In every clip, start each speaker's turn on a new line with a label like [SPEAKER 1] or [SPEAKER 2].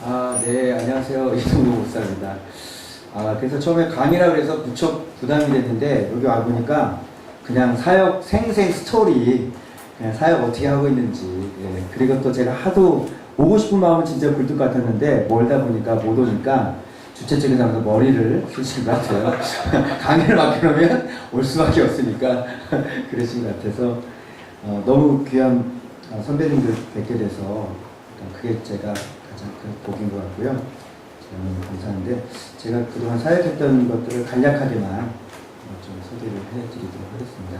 [SPEAKER 1] 네, 안녕하세요. 이동도 목사입니다. 그래서 처음에 강의라고 해서 무척 부담이 됐는데, 여기 와보니까 그냥 사역 생생 스토리, 그냥 사역 어떻게 하고 있는지, 예, 그리고 또 제가 하도 오고 싶은 마음은 진짜 굴뚝 같았는데, 멀다 보니까 못 오니까 주최 측에서 머리를 쓰신 것 같아요. 강의를 맡겨놓으면 올 수밖에 없으니까, 그러신 것 같아서, 너무 귀한 선배님들 뵙게 돼서, 그게 제가 가장 큰 복인 것 같고요. 저는 감사한데, 제가 그동안 사역했던 것들을 간략하게만 좀 소개를 해드리도록 하겠습니다.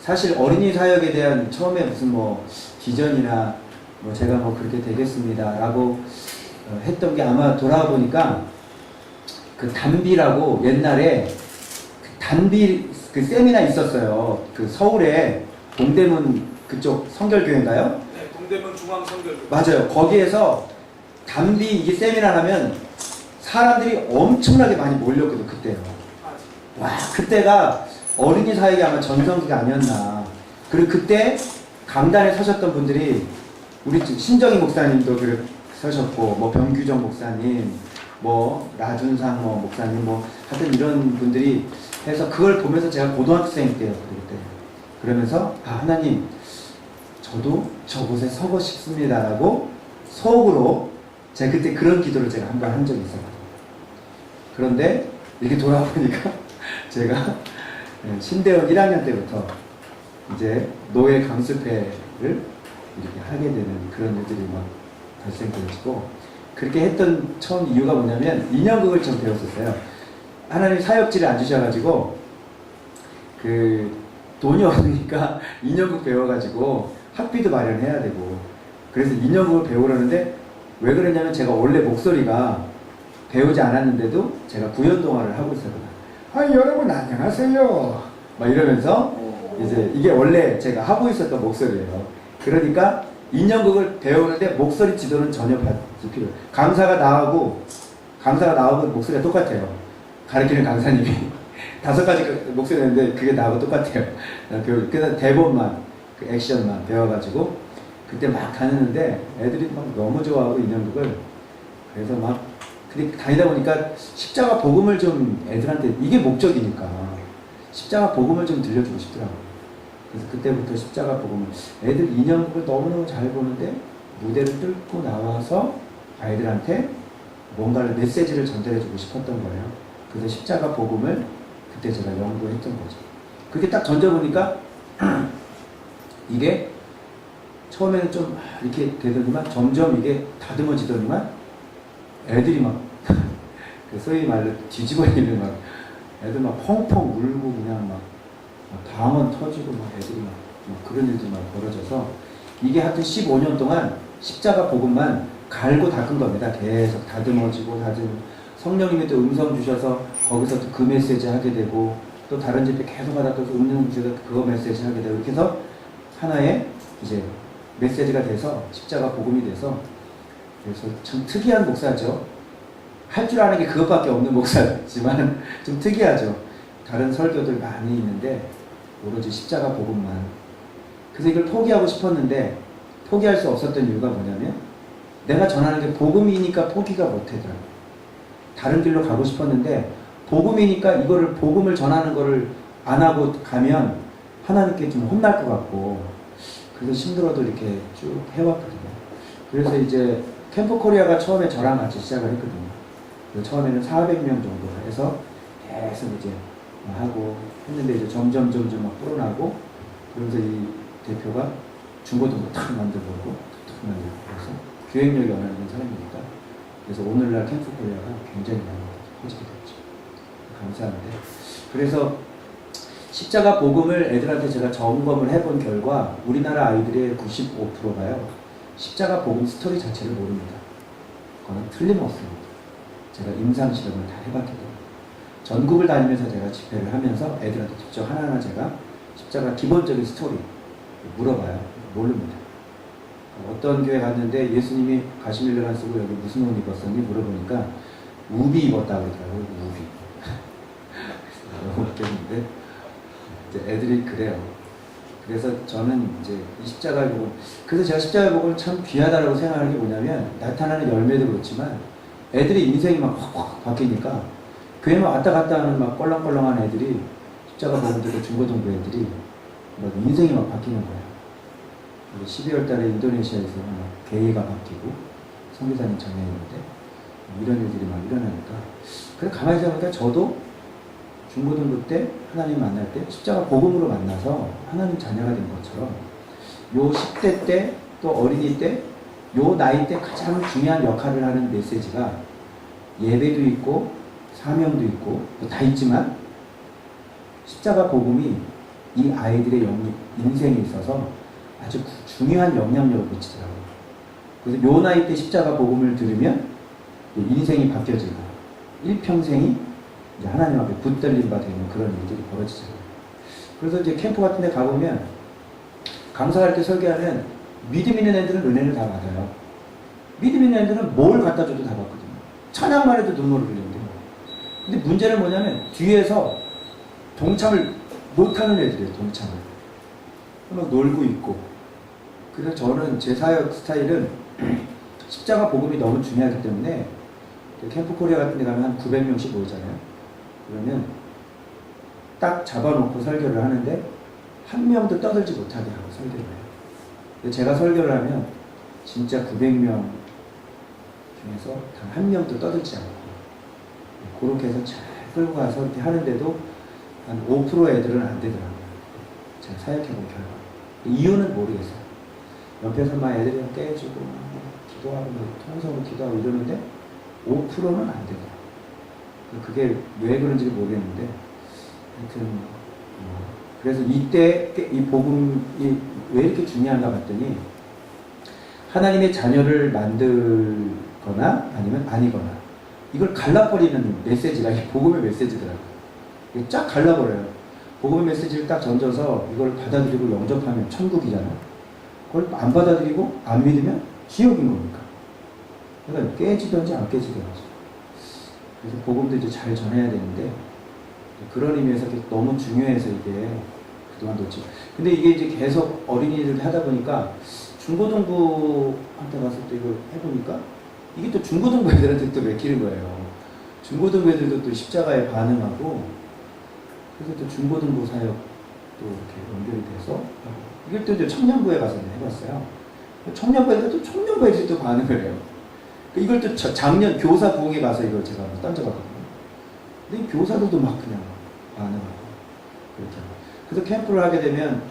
[SPEAKER 1] 사실 어린이 사역에 대한 처음에 무슨 비전이나 제가 그렇게 되겠습니다 라고 했던 게, 아마 돌아와 보니까 그 단비라고 옛날에 그 단비 그 세미나 있었어요. 그 서울에 동대문 그쪽 성결교회인가요?
[SPEAKER 2] 네, 동대문 중앙성결교회.
[SPEAKER 1] 맞아요. 거기에서 단비 이게 세미나 하면 사람들이 엄청나게 많이 몰렸거든, 그때요. 와, 그때가 어린이 사역이 아마 전성기가 아니었나. 그리고 그때 강단에 서셨던 분들이 우리 신정희 목사님도 서셨고, 병규정 목사님, 라준상 목사님, 하여튼 이런 분들이 해서 그걸 보면서 제가 고등학생 때였거든요, 그때. 그러면서, 하나님, 저도 저곳에 서고 싶습니다라고 속으로 제가 그때 그런 기도를 제가 한 번 한 적이 있었거든요. 그런데 이렇게 돌아보니까 제가 신대원 1학년 때부터 이제 노예 강습회를 이렇게 하게 되는 그런 일들이 발생되어지고, 그렇게 했던 처음 이유가 뭐냐면 인형극을 좀 배웠었어요. 하나님 사역지를 안 주셔가지고 돈이 없으니까 인형극 배워가지고 학비도 마련해야 되고, 그래서 인형극을 배우려는데, 왜 그러냐면 제가 원래 목소리가 배우지 않았는데도 제가 구연동화를 하고 있었거든요. 여러분 안녕하세요 이러면서 이제 이게 원래 제가 하고 있었던 목소리예요. 그러니까 인형극을 배우는데 목소리 지도는 전혀 받을 필요 없어요. 강사가 나오고 목소리가 똑같아요. 가르치는 강사님이 5가지 목소리가 있는데 그게 나하고 똑같아요. 그래서 대본만, 액션만 배워가지고 그때 막 다녔는데 애들이 너무 좋아하고 인형극을. 그래서 근데 다니다 보니까 십자가 복음을 좀 애들한테, 이게 목적이니까 십자가 복음을 좀 들려주고 싶더라고요. 그래서 그때부터 십자가 복음을, 애들 인형극을 너무너무 잘 보는데 무대를 뚫고 나와서 아이들한테 뭔가를 메시지를 전달해주고 싶었던 거예요. 그래서 십자가 복음을 그때 제가 연구했던 거죠. 그게 딱 던져보니까 이게 처음에는 좀 이렇게 되더니만 점점 이게 다듬어지더니만 애들이 소위 말로 뒤집어지는 애들 펑펑 울고 그냥 방언 터지고 애들이 그런 일들이 벌어져서, 이게 하여튼 15년 동안 십자가 복음만 갈고 닦은 겁니다. 계속 다듬어지고 성령님이 또 음성 주셔서 거기서 또 그 메시지 하게 되고, 또 다른 집에 계속 하다가 또 음성 주셔서 그거 메시지 하게 되고, 이렇게 해서 하나의 이제 메시지가 돼서 십자가 복음이 돼서, 그래서 참 특이한 목사죠. 할 줄 아는 게 그것밖에 없는 목사지만 좀 특이하죠. 다른 설교들 많이 있는데 오로지 십자가 복음만. 그래서 이걸 포기하고 싶었는데 포기할 수 없었던 이유가 뭐냐면, 내가 전하는 게 복음이니까 포기가 못하더라고요. 다른 길로 가고 싶었는데 복음이니까 이거를, 복음을 전하는 거를 안 하고 가면 하나님께 좀 혼날 것 같고, 그래서 힘들어도 이렇게 쭉 해왔거든요. 그래서 이제 캠프 코리아가 처음에 저랑 같이 시작을 했거든요. 처음에는 400명 정도 해서 계속 이제 하고 했는데, 이제 점점 불어나고, 그러면서 이 대표가 중고등부 탁 만들고 그래서 기획력이 워낙 있는 사람이니까, 그래서 오늘날 캠프 코리아가 굉장히 많이 퍼지게 됐죠. 감사한데, 그래서 십자가 복음을 애들한테 제가 점검을 해본 결과 우리나라 아이들의 95%가요 십자가 복음 스토리 자체를 모릅니다. 그거는 틀림없습니다. 제가 임상실험을 다 해봤기 때문에. 전국을 다니면서 제가 집회를 하면서 애들한테 직접 하나하나 제가 십자가 기본적인 스토리 물어봐요. 모릅니다. 어떤 교회 갔는데 예수님이 가시밀레만 쓰고 여기 무슨 옷 입었었니? 물어보니까 우비 입었다고 그러더라고요. 우비. 너무 웃겼는데 이제 애들이 그래요. 그래서 저는 이제 이 십자가의 복음, 그래서 제가 십자가의 복음을 참 귀하다라고 생각하는 게 뭐냐면, 나타나는 열매도 그렇지만 애들이 인생이 막 확 바뀌니까 교회만 왔다 갔다 하는 막 껄렁껄렁한 애들이, 십자가 복음 듣고 중고등부 애들이 막 인생이 막 바뀌는 거예요. 12월 달에 인도네시아에서 막 계획가 바뀌고 선교사님 전해했는데 이런 일들이 막 일어나니까, 그래서 가만히 생각하니까 저도 중고등부 때 하나님 만날 때 십자가 복음으로 만나서 하나님 자녀가 된 것처럼, 요 10대 때 또 어린이 때 요 나이 때 가장 중요한 역할을 하는 메시지가 예배도 있고 사명도 있고 다 있지만, 십자가 복음이 이 아이들의 인생에 있어서 아주 중요한 영향력을 미치더라고요. 그래서 요 나이 때 십자가 복음을 들으면 인생이 바뀌어지고 일평생이 이제 하나님 앞에 붙들림 바 되는 그런 일들이 벌어지잖아요. 그래서 이제 캠프 같은 데 가보면 강사할 때 설계하면 믿음 있는 애들은 은혜를 다 받아요. 믿음 있는 애들은 뭘 갖다 줘도 다 받거든요. 찬양만 해도 눈물을 흘린대요. 근데 문제는 뭐냐면 뒤에서 동참을 못하는 애들이에요. 동참을 막 놀고 있고. 그래서 저는 제 사역 스타일은 십자가 복음이 너무 중요하기 때문에, 캠프 코리아 같은 데 가면 한 900명씩 모이잖아요. 그러면 딱 잡아놓고 설교를 하는데 한 명도 떠들지 못하게 하고 설교를 해요. 근데 제가 설교를 하면 진짜 900명 중에서 단 한 명도 떠들지 않고 그렇게 해서 잘 끌고 가서 이렇게 하는데도 한 5% 애들은 안 되더라고요. 제가 사역해본 결과. 이유는 모르겠어요. 옆에서 막 애들이 깨지고 기도하고 통성으로 기도하고 이러는데 5%는 안 되더라고요. 그게 왜 그런지 모르겠는데, 하여튼 그래서 이때 이 복음이 왜 이렇게 중요한가 봤더니, 하나님의 자녀를 만들거나 아니면 아니거나 이걸 갈라버리는 메시지가 이 복음의 메시지더라고요. 이게 쫙 갈라버려요. 복음의 메시지를 딱 던져서 이걸 받아들이고 영접하면 천국이잖아요. 그걸 안 받아들이고 안 믿으면 지옥인 겁니까? 그러니까 깨지든지 안 깨지든지. 그래서 복음도 이제 잘 전해야 되는데, 그런 의미에서 너무 중요해서 이게 그동안 놓치고. 근데 이게 이제 계속 어린이들 하다 보니까 중고등부한테 갔을 때 이걸 해보니까 이게 또 중고등부 애들한테 또 맥히는 거예요. 중고등부 애들도 또 십자가에 반응하고, 그래서 또 중고등부 사역도 이렇게 연결이 돼서 하고. 이걸 또 이제 청년부에 가서 해봤어요. 청년부에서 또 청년부 애들이 또 반응을 해요. 이걸 또 작년 교사 부흥에 가서 이걸 제가 던져봤거든요. 근데 이 교사들도 막 그냥 반응하고 그렇게 하고. 그래서 캠프를 하게 되면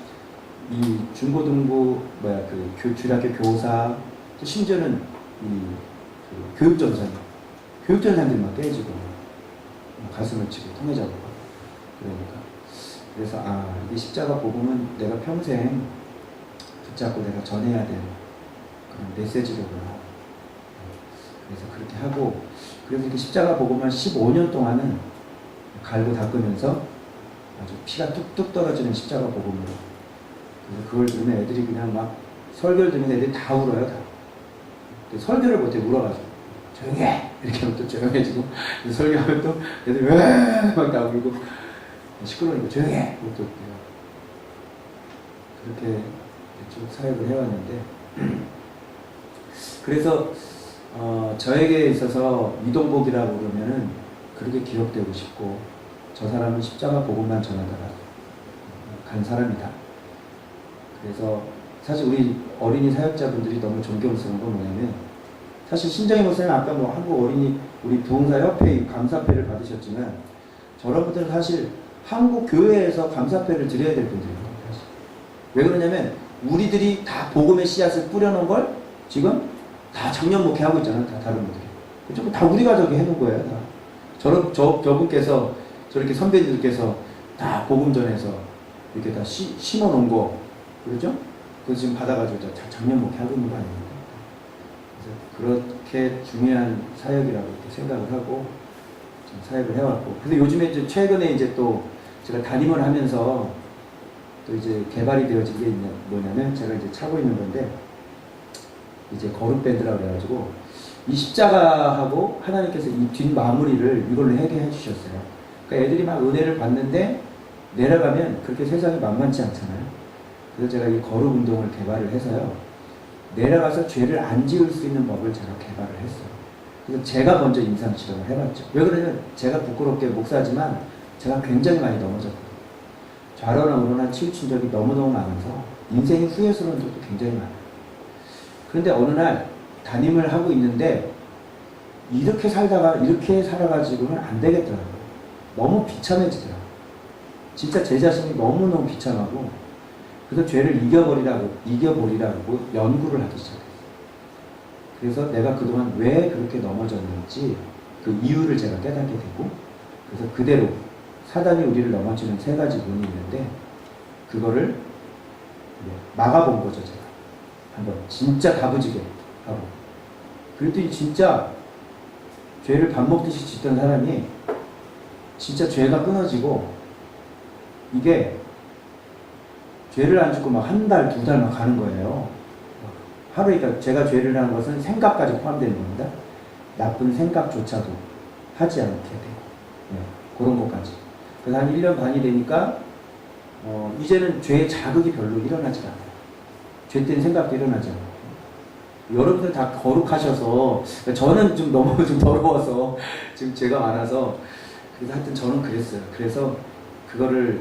[SPEAKER 1] 이 중고등부 주일학교 교사, 또 심지어는 이 교육전사님들이 막 깨지고 가슴을 치고 통해자고 그러니까. 그래서 이 십자가 복음은 내가 평생 붙잡고 내가 전해야 될 그런 메시지로구나. 그래서 그렇게 하고, 그래서 이렇게 십자가 복음을 15년 동안은 갈고 닦으면서 아주 피가 뚝뚝 떨어지는 십자가 복음으로. 그래서 그걸 들으면 애들이 그냥 막 설교를 들으면 애들이 다 울어요, 다. 설교를 못해, 울어가지고. 조용히 해! 이렇게 하면 또 조용해지고, 설교하면 또 애들이 막 나오고, 시끄러우니까 조용히 해! 또 그렇게 쭉 사역을 해왔는데, 그래서 저에게 있어서 이동복이라고 그러면은 그렇게 기억되고 싶고, 저 사람은 십자가 복음만 전하다가 간 사람이다. 그래서 사실 우리 어린이 사역자분들이 너무 존경스러운 건 뭐냐면, 사실 신정희 목사님 아까 뭐 한국 어린이 우리 부흥사협회 감사패를 받으셨지만, 저런 분들은 사실 한국 교회에서 감사패를 드려야 될 분들입니다. 사실. 왜 그러냐면 우리들이 다 복음의 씨앗을 뿌려놓은 걸 지금 다 작년 목회하고 있잖아요. 다 다른 분들이. 그죠? 다 우리가 저기 해놓은 거예요. 다. 저분께서 저렇게 선배님들께서 다 복음 전해서 이렇게 다 심어놓은 거, 그렇죠? 그거 지금 받아가지고 작년 목회하고 있는 거 아닙니까? 그래서 그렇게 중요한 사역이라고 이렇게 생각을 하고 좀 사역을 해왔고, 근데 요즘에 이제 최근에 이제 또 제가 담임을 하면서 또 이제 개발이 되어진 게 뭐냐면, 제가 이제 차고 있는 건데, 이제 거룩밴드라고 그래가지고 이 십자가하고 하나님께서 이 뒷마무리를 이걸로 해결해 주셨어요. 그러니까 애들이 막 은혜를 받는데 내려가면 그렇게 세상이 만만치 않잖아요. 그래서 제가 이 거룩 운동을 개발을 해서요. 내려가서 죄를 안 지을 수 있는 법을 제가 개발을 했어요. 그래서 제가 먼저 임상 실험을 해봤죠. 왜 그러냐면 제가 부끄럽게 목사지만 제가 굉장히 많이 넘어졌거든요. 좌로나 우로나 치우친 적이 너무너무 많아서 인생이 후회스러운 적도 굉장히 많아요. 그런데 어느 날 담임을 하고 있는데 이렇게 살다가 이렇게 살아가지고는 안 되겠더라고요. 너무 비참해지더라고요. 진짜 제 자신이 너무너무 비참하고 그래서 죄를 이겨버리라고 연구를 하기 시작했어요. 그래서 내가 그동안 왜 그렇게 넘어졌는지 그 이유를 제가 깨닫게 되고 그래서 그대로 사단이 우리를 넘어지는 3가지 문이 있는데 그거를 막아본 거죠. 제가 한번 진짜 다부지게 하고 그랬더니 진짜 죄를 밥 먹듯이 짓던 사람이 진짜 죄가 끊어지고 이게 죄를 안 짓고 막 1달, 2달 막 가는 거예요. 하루에, 그러니까 제가 죄를 하는 것은 생각까지 포함되는 겁니다. 나쁜 생각조차도 하지 않게 되고, 그런 것까지. 그래서 한 1년 반이 되니까, 이제는 죄의 자극이 별로 일어나지 않아요. 죄된 생각도 일어나지 않아요. 여러분들 다 거룩하셔서, 저는 좀 너무 좀 더러워서, 지금 죄가 많아서, 그래서 하여튼 저는 그랬어요. 그래서 그거를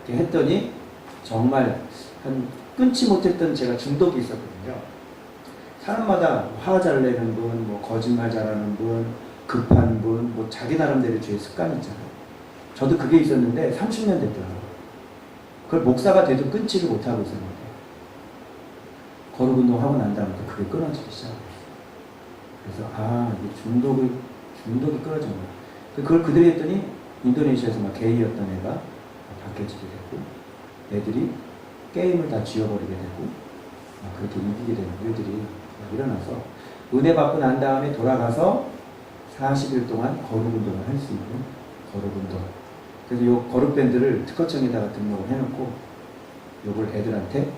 [SPEAKER 1] 이렇게 했더니, 정말 끊지 못했던 제가 중독이 있었거든요. 사람마다 화 잘 내는 분, 뭐 거짓말 잘하는 분, 급한 분, 뭐 자기 나름대로 죄의 습관이 있잖아요. 저도 그게 있었는데 30년 됐더라고요. 그걸 목사가 돼도 끊지를 못하고 있었는데 거룩 운동하고 난 다음부터 그게 끊어지기 시작했어요. 그래서 이게 중독이 끊어진 거예요. 그걸 그대로 했더니 인도네시아에서 막 게이였던 애가 바뀌어지게 됐고 애들이 게임을 다 지워버리게 되고 그렇게 이기게 되는 일들이 일어나서 은혜 받고 난 다음에 돌아가서 40일 동안 거룩 운동을 할 수 있는 거룩 운동. 그래서 이 거룩 밴드를 특허청에다가 등록을 해놓고 요걸 애들한테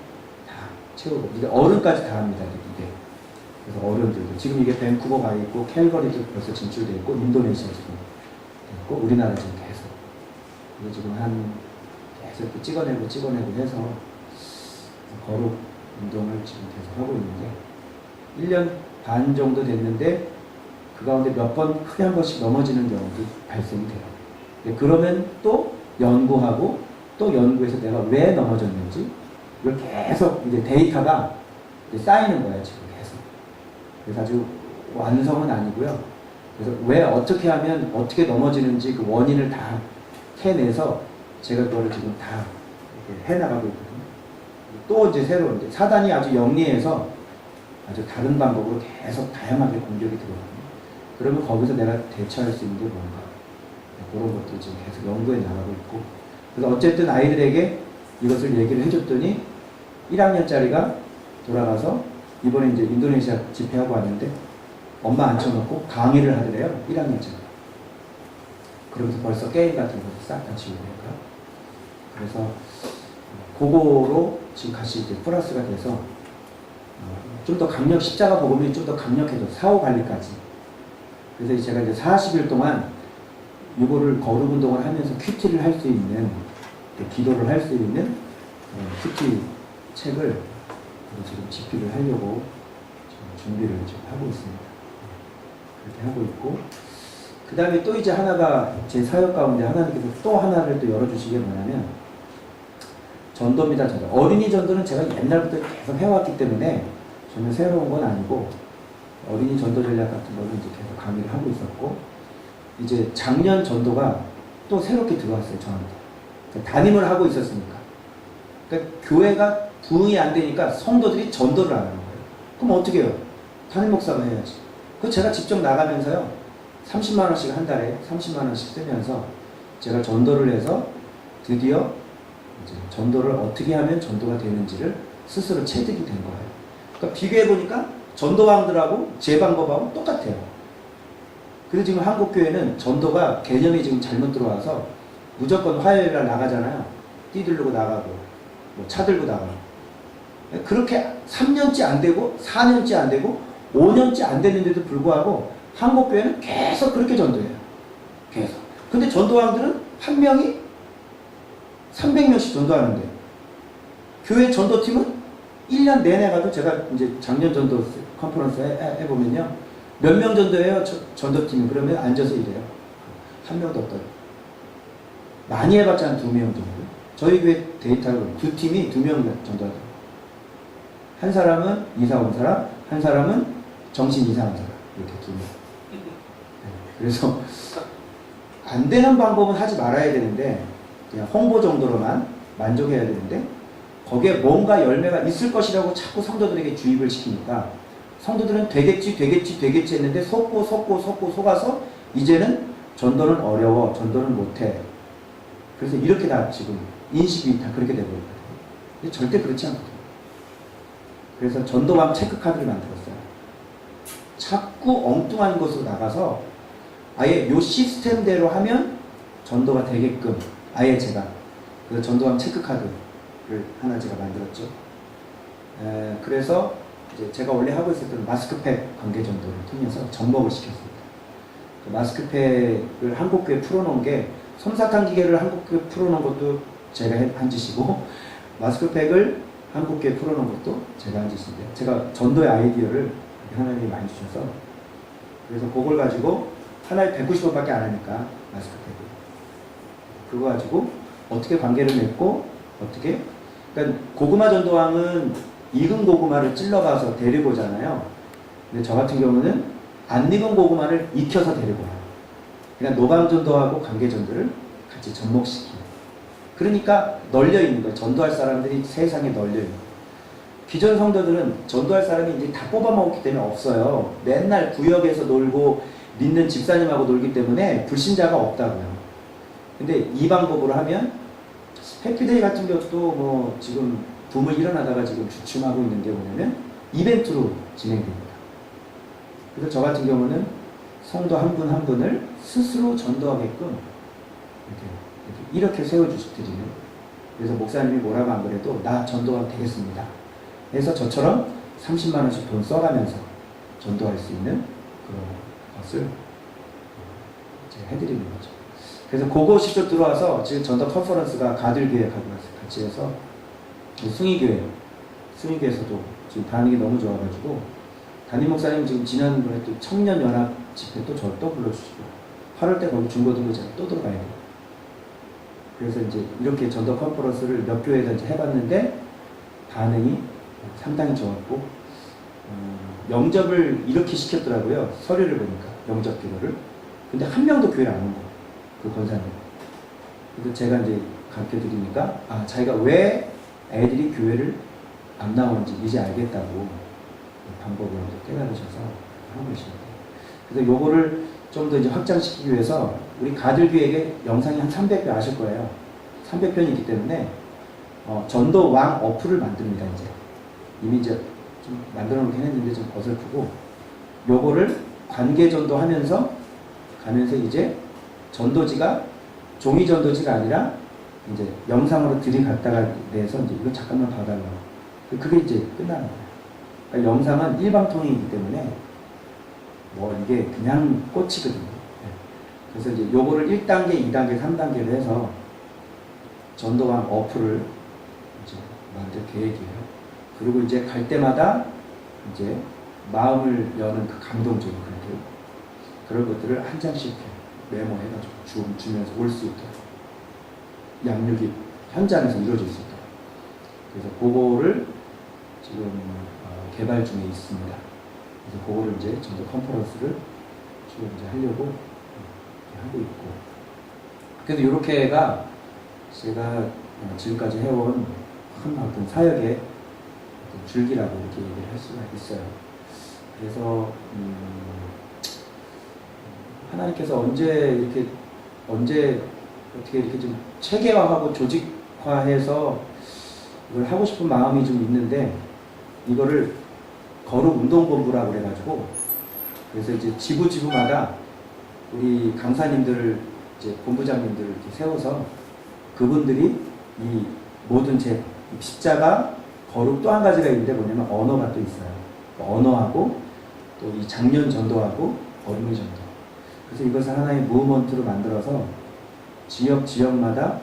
[SPEAKER 1] 다 채우고 이게 어른까지 다 합니다. 이게. 그래서 어른들도 지금 이게 밴쿠버 가 있고 캘거리도 벌써 진출돼 있고 인도네시아 지금 있고 우리나라 지금 계속 이게 지금 계속 찍어내고 해서 거룩 운동을 지금 계속 하고 있는데 1년 반 정도 됐는데 그 가운데 몇 번 크게 한 번씩 넘어지는 경우도 발생이 돼요. 그러면 또 연구하고 또 연구해서 내가 왜 넘어졌는지 이걸 계속 이제 데이터가 이제 쌓이는 거예요. 지금 계속. 그래서 아주 완성은 아니고요. 그래서 왜 어떻게 하면 어떻게 넘어지는지 그 원인을 다 해내서 제가 그거를 지금 다 해나가고 있거든요. 또 이제 새로운 이제 사단이 아주 영리해서 아주 다른 방법으로 계속 다양하게 공격이 들어오거든요. 그러면 거기서 내가 대처할 수 있는 게 뭔가 그런 것도 지금 계속 연구해 나가고 있고 그래서 어쨌든 아이들에게 이것을 얘기를 해줬더니 1학년짜리가 돌아가서 이번에 이제 인도네시아 집회하고 왔는데 엄마 앉혀놓고 강의를 하더래요. 1학년짜리. 그러면서 벌써 게임 같은 것도 싹 다 지우고 있고요. 그래서 그거로 지금 같이 이제 플러스가 돼서 좀 더 십자가 복음이 좀 더 강력해져 사후 관리까지. 그래서 제가 이제 40일 동안 이거를 거룩 운동을 하면서 큐티를 할 수 있는 기도를 할 수 있는 큐티 책을 지금 집필을 하려고 지금 준비를 지금 하고 있습니다. 그렇게 하고 있고 그 다음에 또 이제 하나가 제 사역 가운데 하나님께서 또 하나를 또 열어주시게 뭐냐면 전도입니다. 어린이 전도는 제가 옛날부터 계속 해왔기 때문에 전혀 새로운 건 아니고 어린이 전도 전략 같은 거는 이제 계속 강의를 하고 있었고 이제 작년 전도가 또 새롭게 들어왔어요. 저한테. 그러니까 담임을 하고 있었으니까. 그러니까 교회가 부흥이 안 되니까 성도들이 전도를 안 하는 거예요. 그럼 어떻게 해요? 담임 목사가 해야지. 그거 제가 직접 나가면서요. 30만 원씩 한 달에 30만 원씩 쓰면서 제가 전도를 해서 드디어 이제 전도를 어떻게 하면 전도가 되는지를 스스로 체득이 된 거예요. 그러니까 비교해보니까 전도왕들하고 제 방법하고 똑같아요. 그래서 지금 한국교회는 전도가 개념이 지금 잘못 들어와서 무조건 화요일날 나가잖아요. 띠 들고 나가고 뭐 차 들고 나가고 그렇게 3년째 안 되고 4년째 안 되고 5년째 안 됐는데도 불구하고 한국교회는 계속 그렇게 전도해요. 계속. 근데 전도왕들은 한 명이 300명씩 전도하는데 교회 전도팀은 1년 내내 가도 제가 이제 작년 전도 컨퍼런스 해보면요. 몇 명 전도해요? 전도팀이. 그러면 앉아서 일해요. 한 명도 없더라고요. 많이 해봤자 한 2명 정도. 저희 교회 데이터로 두 팀이 2명 전도하더라고요. 한 사람은 이사 온 사람, 한 사람은 정신 이상한 사람. 이렇게 2명. 그래서 안 되는 방법은 하지 말아야 되는데 그냥 홍보 정도로만 만족해야 되는데 거기에 뭔가 열매가 있을 것이라고 자꾸 성도들에게 주입을 시키니까 성도들은 되겠지 했는데 속아서 이제는 전도는 어려워, 전도는 못해. 그래서 이렇게 다 지금 인식이 다 그렇게 되고 있거든요. 근데 절대 그렇지 않거든요. 그래서 전도왕 체크카드를 만들었어요. 자꾸 엉뚱한 곳으로 나가서 아예 요 시스템대로 하면 전도가 되게끔 아예 제가 그 전도왕 체크카드를 하나 제가 만들었죠. 그래서 이제 제가 원래 하고 있었던 마스크팩 관계 전도를 통해서 접목을 시켰습니다. 그 마스크팩을 한국교회에 풀어놓은 게 솜사탕 기계를 한국교회에 풀어놓은 것도 제가 한 짓이고 마스크팩을 한국교회에 풀어놓은 것도 제가 한 짓인데 제가 전도의 아이디어를 하나님이 많이 주셔서 그래서 그걸 가지고 하나에 190원밖에 안 하니까 마스크팩을 그거 가지고 어떻게 관계를 맺고 어떻게 그러니까 고구마 전도왕은 익은 고구마를 찔러가서 데리고 오잖아요. 근데 저 같은 경우는 안 익은 고구마를 익혀서 데리고 와요. 그러니까 노방전도하고 관계전도를 같이 접목시키는. 그러니까 널려있는 거예요. 전도할 사람들이 세상에 널려있는 거예요. 기존 성도들은 전도할 사람이 이제 다 뽑아먹었기 때문에 없어요. 맨날 구역에서 놀고 믿는 집사님하고 놀기 때문에 불신자가 없다고요. 근데 이 방법으로 하면 해피데이 같은 것도 뭐 지금 붐을 일어나다가 지금 주춤하고 있는 게 뭐냐면 이벤트로 진행됩니다. 그래서 저 같은 경우는 성도 한 분 한 분을 스스로 전도하게끔 이렇게 세워주시더래요. 그래서 목사님이 뭐라고 안 그래도 나 전도가 되겠습니다. 그래서 저처럼 30만 원씩 돈 써가면서 전도할 수 있는 그런 것을 제가 해드리는 거죠. 그래서 그거 직접 들어와서 지금 전도 컨퍼런스가 가들교회하고 같이 해서 숭의교회에서도 지금 반응이 너무 좋아가지고 담임 목사님 지금 지난번에 또 청년연합 집회 또 저를 또 불러주시고 8월때 거기 중고등부 제가 또 들어가야 돼요. 그래서 이제 이렇게 전도 컨퍼런스를 몇 교회에서 이제 해봤는데 반응이 상당히 좋았고 영접을 이렇게 시켰더라고요. 서류를 보니까 영접 기도를. 근데 한 명도 교회를 안 온 거예요. 그 권사님. 그래서 제가 이제 가르쳐 드리니까 자기가 왜 애들이 교회를 안 나오는지 이제 알겠다고 그 방법을 깨달으셔서 하고 계십니다. 그래서 요거를 좀 더 이제 확장시키기 위해서 우리 가들교에게 영상이 한 300편 아실 거예요. 300편이 있기 때문에 전도 왕 어플을 만듭니다. 이제 이미 이제 좀 만들어 놓긴 했는데 좀 어설프고 요거를 관계 전도하면서 가면서 이제 전도지가 종이 전도지가 아니라 이제 영상으로 들이갔다가 내서 이제 이거 잠깐만 봐달라고. 그게 이제 끝나는 거예요. 그러니까 영상은 일방통행이기 때문에 뭐 이게 그냥 꽂히거든요. 그래서 이제 요거를 1단계, 2단계, 3단계로 해서 전도왕 어플을 이제 만들 계획이에요. 그리고 이제 갈 때마다 이제 마음을 여는 그 감동적인 그런 것들을 한 장씩 메모해가지고 주면서 올 수 있도록 양육이 현장에서 이루어질 수 있도록 그래서 그거를 지금 개발 중에 있습니다. 그래서 그거를 이제 전도 컨퍼런스를 지금 이제 하려고 하고 있고 그래서 이렇게가 제가 지금까지 해온 큰 어떤 사역의 어떤 줄기라고 이렇게 얘기를 할 수가 있어요. 그래서 하나님께서 언제 어떻게 이렇게 좀 체계화하고 조직화해서 이걸 하고 싶은 마음이 좀 있는데 이거를 거룩 운동본부라고 그래가지고 그래서 이제 지부마다 우리 강사님들을 이제 본부장님들을 이렇게 세워서 그분들이 이 모든 십자가 거룩 또 한 가지가 있는데 뭐냐면 언어가 또 있어요. 언어하고 또 이 장년 전도하고 어린이 전도. 그래서 이것을 하나의 무브먼트로 만들어서 지역마다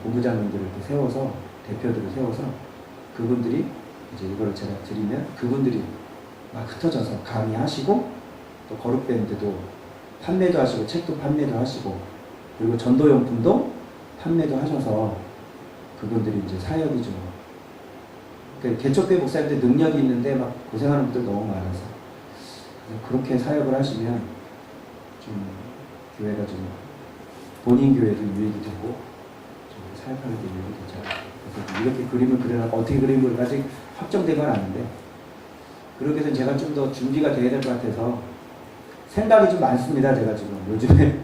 [SPEAKER 1] 본부장님들을 이렇게 세워서 대표들을 세워서 그분들이 이제 이걸 제가 드리면 그분들이 막 흩어져서 강의하시고 또 거룩밴드도 판매도 하시고 책도 판매도 하시고 그리고 전도용품도 판매도 하셔서 그분들이 이제 사역이 좀 그러니까 개척교회 목사님들 능력이 있는데 막 고생하는 분들 너무 많아서 그렇게 사역을 하시면 좀 교회가 좀 본인 교회도 유익이 되고 좀 사역하는 데 유익이 되죠. 그래서 이렇게 그림을 그려놓고 어떻게 그림을 아직 확정된 건 아닌데 그렇게 해서 제가 좀 더 준비가 돼야 될 것 같아서 생각이 좀 많습니다. 제가 지금 요즘에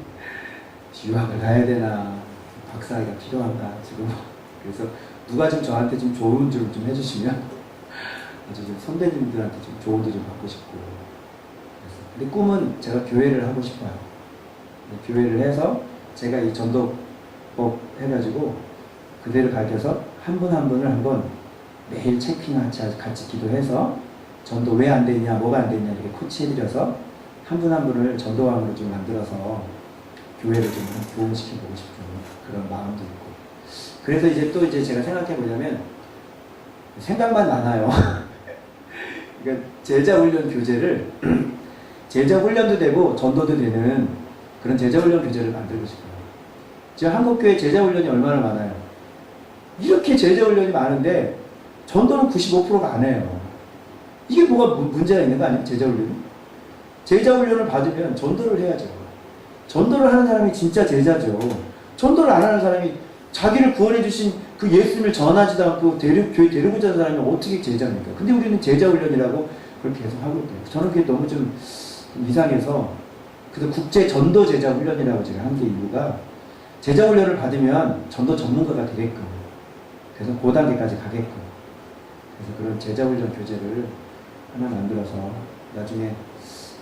[SPEAKER 1] 유학을 가야 되나 박사학위가 필요한가 지금 그래서 누가 좀 저한테 좀 좋은 줄 좀 해주시면 아주 좀 선배님들한테 좀 좋은 줄 좀 받고 싶고 그래서 근데 꿈은 제가 교회를 하고 싶어요. 교회를 해서 제가 이 전도법 해가지고 그대를 가르쳐서 한 분 한 분을 한번 매일 체킹 같이 기도해서 전도 왜 안 되냐 뭐가 안 되냐 이렇게 코치해드려서 한 분 한 분을 전도왕으로 좀 만들어서 교회를 좀 도움시켜보고 싶은 그런 마음도 있고 그래서 이제 또 이제 제가 생각해 보자면 생각만 많아요. 그러니까 제자훈련 교재를 제자훈련도 되고 전도도 되는 그런 제자훈련 교재를 만들고 싶어요. 지금 한국교회 제자훈련이 얼마나 많아요. 이렇게 제자훈련이 많은데 전도는 95%가 안 해요. 이게 뭐가 문제가 있는 거 아니에요? 제자훈련이? 제자훈련을 받으면 전도를 해야죠. 전도를 하는 사람이 진짜 제자죠. 전도를 안 하는 사람이 자기를 구원해 주신 그 예수님을 전하지도 않고 교회 데리고자 하는 사람이 어떻게 제자입니까? 근데 우리는 제자훈련이라고 그렇게 계속 하고 있대요. 저는 그게 너무 좀 이상해서 그래서 국제 전도 제자 훈련이라고 제가 한 게 이유가 제자 훈련을 받으면 전도 전문가가 되게끔 그래서 그 단계까지 가게끔 그래서 그런 제자 훈련 교재를 하나 만들어서 나중에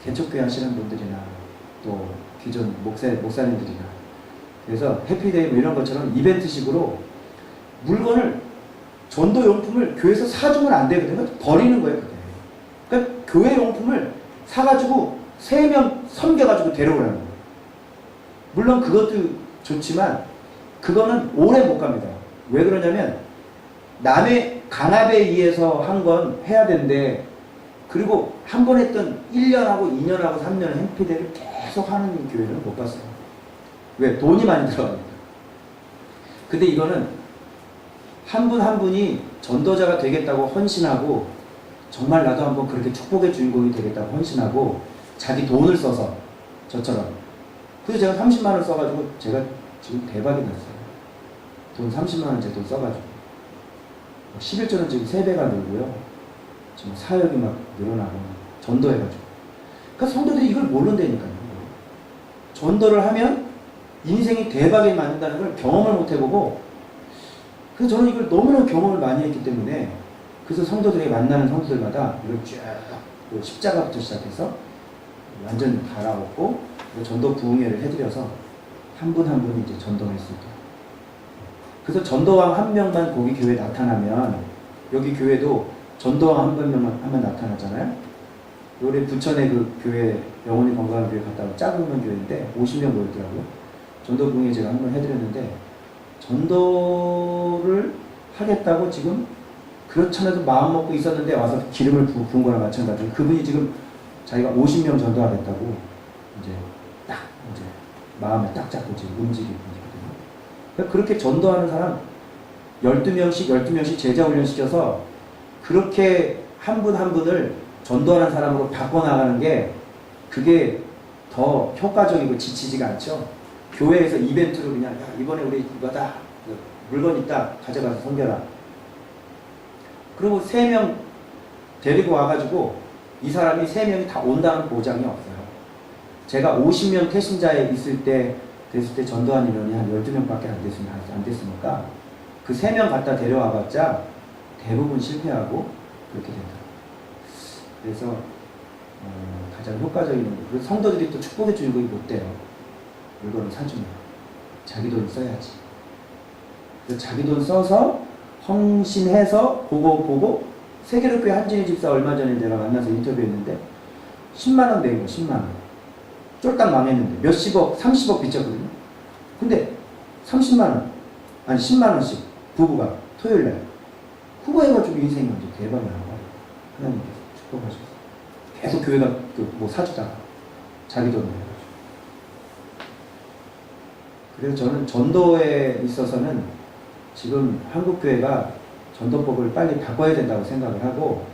[SPEAKER 1] 개척교회 하시는 분들이나 또 기존 목사님들이나 그래서 해피데이 뭐 이런 것처럼 이벤트식으로 물건을 전도용품을 교회에서 사주면 안 되거든요. 버리는 거예요. 그게. 그러니까 교회 용품을 사가지고 3명 섬겨가지고 데려오라는 거예요. 물론 그것도 좋지만 그거는 오래 못 갑니다. 왜 그러냐면 남의 강압에 의해서 한 건 해야 되는데 그리고 한 번 했던 1년하고 2년하고 3년의 해피데이를 계속 하는 교회는 못 봤어요. 왜? 돈이 많이 들어가니까. 근데 이거는 한 분 한 분이 전도자가 되겠다고 헌신하고 정말 나도 한번 그렇게 축복의 주인공이 되겠다고 헌신하고 자기 돈을 써서 저처럼 그래서 제가 30만 원 써가지고 제가 지금 대박이 났어요. 돈 30만 원 제 돈 써가지고 11조는 지금 3배가 늘고요. 지금 사역이 막 늘어나고 전도해가지고 그러니까 성도들이 이걸 모른다니까요. 전도를 하면 인생이 대박이 맞는다는 걸 경험을 못 해보고 그래서 저는 이걸 너무나 경험을 많이 했기 때문에 그래서 성도들이 만나는 성도들마다 이걸 쭉 십자가부터 시작해서 완전 갈아엎고 전도 부흥회를 해드려서 한 분 한 분이 이제 전도할 수 있도록 그래서 전도왕 한 명만 거기 교회에 나타나면 여기 교회도 전도왕 한 명만 한번 나타나잖아요. 우리 부천에 그 교회 영혼이 건강한 교회 갔다 온 작은 교회인데 50명 모였더라고요. 전도 부흥회 제가 한번 해드렸는데 전도를 하겠다고 지금 그렇잖아도 마음 먹고 있었는데 와서 기름을 부은 거랑 마찬가지로 그분이 지금 자기가 50명 전도하겠다고 이제 딱 이제 마음에 딱 잡고 지금 움직이고 있거든요. 그렇게 전도하는 사람 12명씩 제자 훈련시켜서 그렇게 한 분 한 분을 전도하는 사람으로 바꿔나가는 게 그게 더 효과적이고 지치지가 않죠. 교회에서 이벤트로 그냥 야, 이번에 우리 이거다 물건 있다 가져가서 섬겨라. 그리고 3명 데리고 와가지고 이 사람이 3명이 다 온다는 보장이 없어요. 제가 50명 태신자에 됐을 때 전도한 인원이 한 12명밖에 안 됐으니까 그 3명 갖다 데려와봤자 대부분 실패하고 그렇게 된다. 그래서 가장 효과적인 그리고 성도들이 또 축복의 주인공이 못 돼요. 물건을 사주면 자기 돈 써야지. 그래서 자기 돈 써서 헌신해서 보고 세계로교회 한진희 집사 얼마 전에 제가 만나서 인터뷰했는데 10만 원 낸 거 10만 원 쫄딱 망했는데 몇십억 30억 빚졌거든요. 근데 30만 원 아니 10만 원씩 부부가 토요일 날. 그거 해가지고 인생이 완전 대박이 나고 하나님께서 축복하셔서 계속 교회가 뭐 사주다가 자기 돈으로 해가지고. 그래서 저는 전도에 있어서는 지금 한국 교회가 전도법을 빨리 바꿔야 된다고 생각을 하고,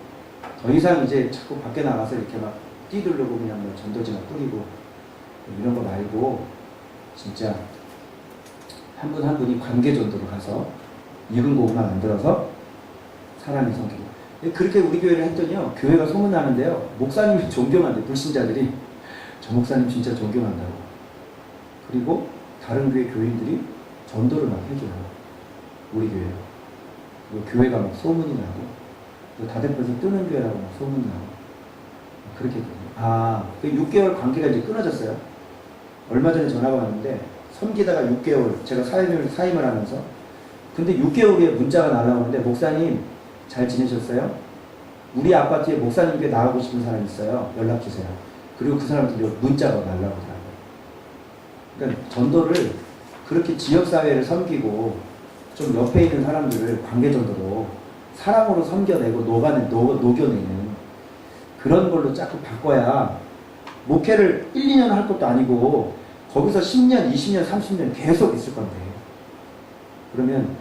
[SPEAKER 1] 더 이상 이제 자꾸 밖에 나가서 이렇게 막 뛰들르고 그냥 뭐 전도지나 뿌리고 이런 거 말고 진짜 한 분 한 분이 관계 전도로 가서 익은 고구마 만들어서 사람이 섬기고. 그렇게 우리 교회를 했더니요, 교회가 소문나는데요, 목사님이 존경한대. 불신자들이 저 목사님 진짜 존경한다고. 그리고 다른 교회 교인들이 전도를 막 해줘요, 우리 교회로. 그리고 교회가 막 소문이 나고, 다대포에서 뜨는 교회라고 막 소문이 나고 그렇게 했거든요. 6개월 관계가 이제 끊어졌어요. 얼마 전에 전화가 왔는데, 섬기다가 6개월 제가 사임을 하면서, 근데 6개월 후에 문자가 날라오는데, 목사님 잘 지내셨어요? 우리 아파트에 목사님께 나가고 싶은 사람 있어요. 연락 주세요. 그리고 그 사람한테 문자가 날라오더라고요. 그러니까 전도를 그렇게 지역사회를 섬기고 좀 옆에 있는 사람들을 관계전도로 사랑으로 섬겨내고 녹여내는 그런 걸로 자꾸 바꿔야, 목회를 1, 2년 할 것도 아니고 거기서 10년, 20년, 30년 계속 있을 건데, 그러면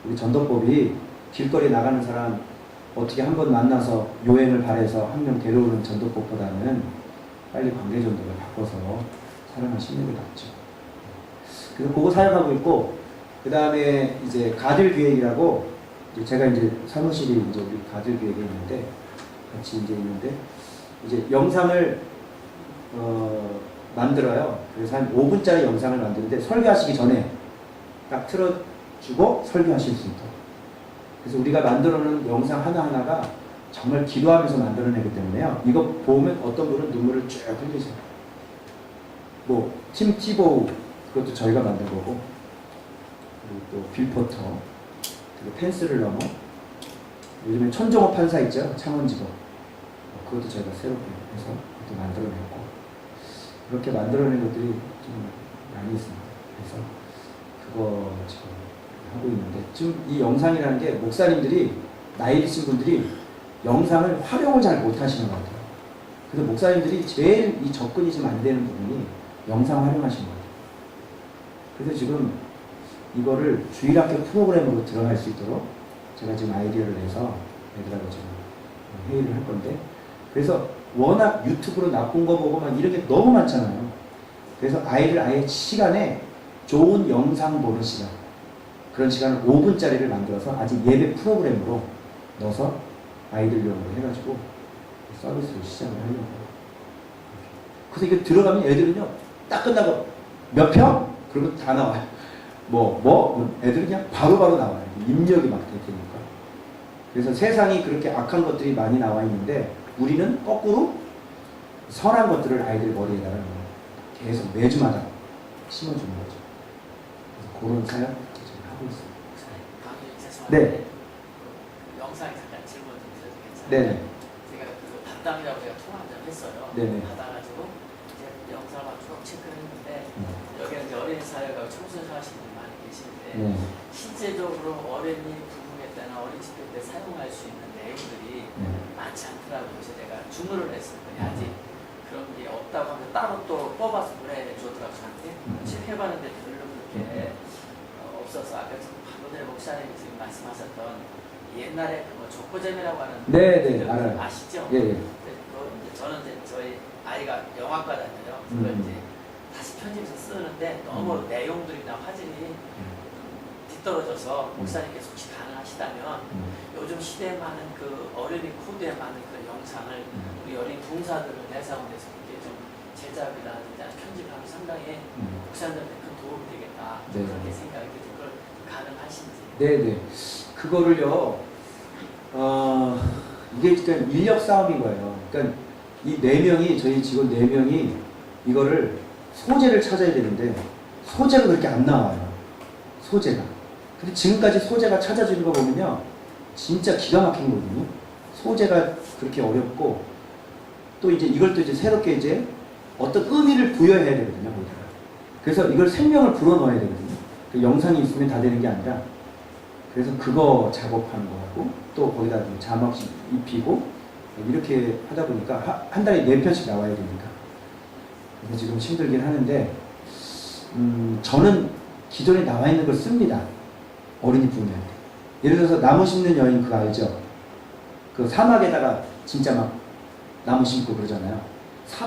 [SPEAKER 1] 우리 전도법이 길거리 나가는 사람 어떻게 한 번 만나서 요행을 바래서 한 명 데려오는 전도법보다는 빨리 관계전도를 바꿔서 사랑을 심는 게 낫죠. 그래서 그거 사역하고 있고, 그 다음에 이제 가들기획이라고, 제가 이제 사무실이 이제 우리 가들기획에 있는데, 같이 이제 있는데, 이제 영상을 만들어요. 그래서 한 5분짜리 영상을 만드는데, 설교하시기 전에 딱 틀어주고 설교하실 수 있도록. 그래서 우리가 만들어 놓은 영상 하나하나가 정말 기도하면서 만들어내기 때문에요, 이거 보면 어떤 분은 눈물을 쭉 흘리세요. 뭐 팀 티보우, 그것도 저희가 만든 거고, 그리고 또 빌포터, 그리고 펜스를 넘어, 요즘에 천종호 판사 있죠, 창원지법, 그것도 저희가 새롭게 해서 그것도 만들어냈고, 그렇게 만들어낸 것들이 좀 많이 있습니다. 그래서 그거 지금 하고 있는데, 지금 이 영상이라는 게 목사님들이, 나이 드신 분들이 영상을 활용을 잘 못하시는 것 같아요. 그래서 목사님들이 제일 이 접근이 좀 안 되는 부분이 영상 활용하시는 것 같아요. 그래서 지금 이거를 주일학교 프로그램으로 들어갈 수 있도록 제가 지금 아이디어를 내서 애들하고 지금 회의를 할 건데, 그래서 워낙 유튜브로 나쁜 거 보고 막 이런 게 너무 많잖아요. 그래서 아이들 아예 시간에 좋은 영상 보는 시간, 그런 시간을 5분짜리를 만들어서 아직 예배 프로그램으로 넣어서 아이들용으로 해가지고 서비스를 시작을 하려고. 그래서 이게 들어가면 애들은요, 딱 끝나고 몇 평? 그리고 다 나와요. 애들은 그냥 바로바로 나와요. 입력이 막 될 테니까. 그래서 세상이 그렇게 악한 것들이 많이 나와 있는데, 우리는 거꾸로 선한 것들을 아이들 머리에다가 계속 매주마다 심어주는 거죠. 그래서 그런 사역 지금 하고 있습니다.
[SPEAKER 2] 강의 죄송한데,
[SPEAKER 1] 네.
[SPEAKER 2] 영상에 잠깐 질문 좀 드려도 괜찮아요?
[SPEAKER 1] 네네.
[SPEAKER 2] 제가 그 담당이라고 제가 통화 한번 했어요.
[SPEAKER 1] 네네.
[SPEAKER 2] 받아가지고 이제 영상을 막 쭉 체크를 했는데, 여기는 이제 어린이 사역하고 청소년 하시는 분이 많이 계시는데, 실제적으로 어린이 부흥회 때나 어린 집회 때 사용할 수 있는 내용들이 많지 않더라고요. 그래서 내가 주문을 했을 때 아직 그런 게 없다고 하면 따로 또 뽑아서 보내주더라고요. 저한테 체크해봤는데 별로 그렇게 없어서, 아까 방금 전에 목사님이 지금 말씀하셨던 옛날에 그 족보잼이라고 하는
[SPEAKER 1] 네네, 알아요.
[SPEAKER 2] 아시죠?
[SPEAKER 1] 예, 예.
[SPEAKER 2] 저는 이제 저희 아이가 영화과 다녀요. 그걸 이제 다시 편집해서 쓰는데 너무 내용들이나 화질이 뒤떨어져서 목사님께서 혹시 가능하시다면 요즘 시대에 많은 그 어린이 코드에 맞는 그 영상을 우리 어린 봉사들을 대상으로 해서 이렇게 좀 제작이라든지 편집하면 상당히 목사님들한테 큰 도움이 되겠다.
[SPEAKER 1] 네.
[SPEAKER 2] 그렇게 생각이 들어요. 그걸 가능하신지.
[SPEAKER 1] 네네. 그거를요, 이게 그러니까 인력 싸움인 거예요. 그러니까 이 4명이, 저희 직원 4명이 이거를 소재를 찾아야 되는데, 소재가 그렇게 안 나와요. 소재가. 근데 지금까지 소재가 찾아지는 거 보면요, 진짜 기가 막힌 거거든요. 소재가 그렇게 어렵고, 또 이제 이걸 또 이제 새롭게 이제 어떤 의미를 부여해야 되거든요, 거기다가. 그래서 이걸 생명을 불어넣어야 되거든요. 그 영상이 있으면 다 되는 게 아니라. 그래서 그거 작업하는 거하고 또 거기다 자막씩 입히고 이렇게 하다 보니까 한 달에 4편씩 나와야 되니까 그래서 지금 힘들긴 하는데 저는 기존에 나와 있는 걸 씁니다. 어린이 부모님한테. 예를 들어서 나무 심는 여인 그거 알죠? 그 사막에다가 진짜 막 나무 심고 그러잖아요.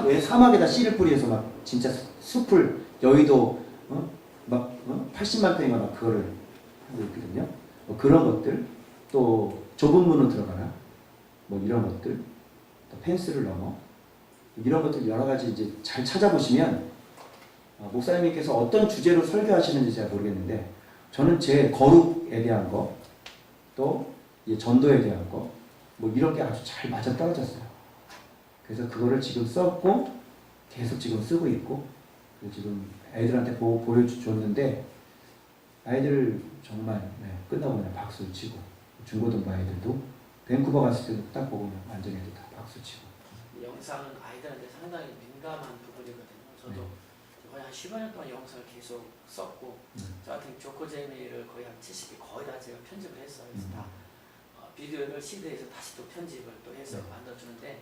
[SPEAKER 1] 왜 사막에다 씨를 뿌리해서 막 진짜 숲을 여의도 80만 평이가 막 그거를 하고 있거든요. 뭐 그런 것들 또 좁은 문으로 들어가라 뭐 이런 것들 또 펜스를 넘어 이런 것들 여러 가지 이제 잘 찾아보시면 목사님께서 어떤 주제로 설교하시는지 제가 모르겠는데 저는 제 거룩에 대한 거 또 전도에 대한 거 뭐 이런 게 아주 잘 맞아 떨어졌어요. 그래서 그거를 지금 썼고 계속 지금 쓰고 있고 지금 애들한테 보여줬는데 아이들 정말 끝나고 그냥 박수 치고 중고등부 아이들도 밴쿠버 갔을 때도 딱 보고 완전 애들 다 박수 치고
[SPEAKER 2] 영상은 아이들한테 상당히 민감한 부분이거든요. 저도 거의 한 10여 년 동안 영상을 계속 썼고 저 같은 조코제미를 거의 한 70개 거의 다 제가 편집을 했어요. 그래서 다 비디오를 CD에서 다시 또 편집을 또 해서 만들어주는데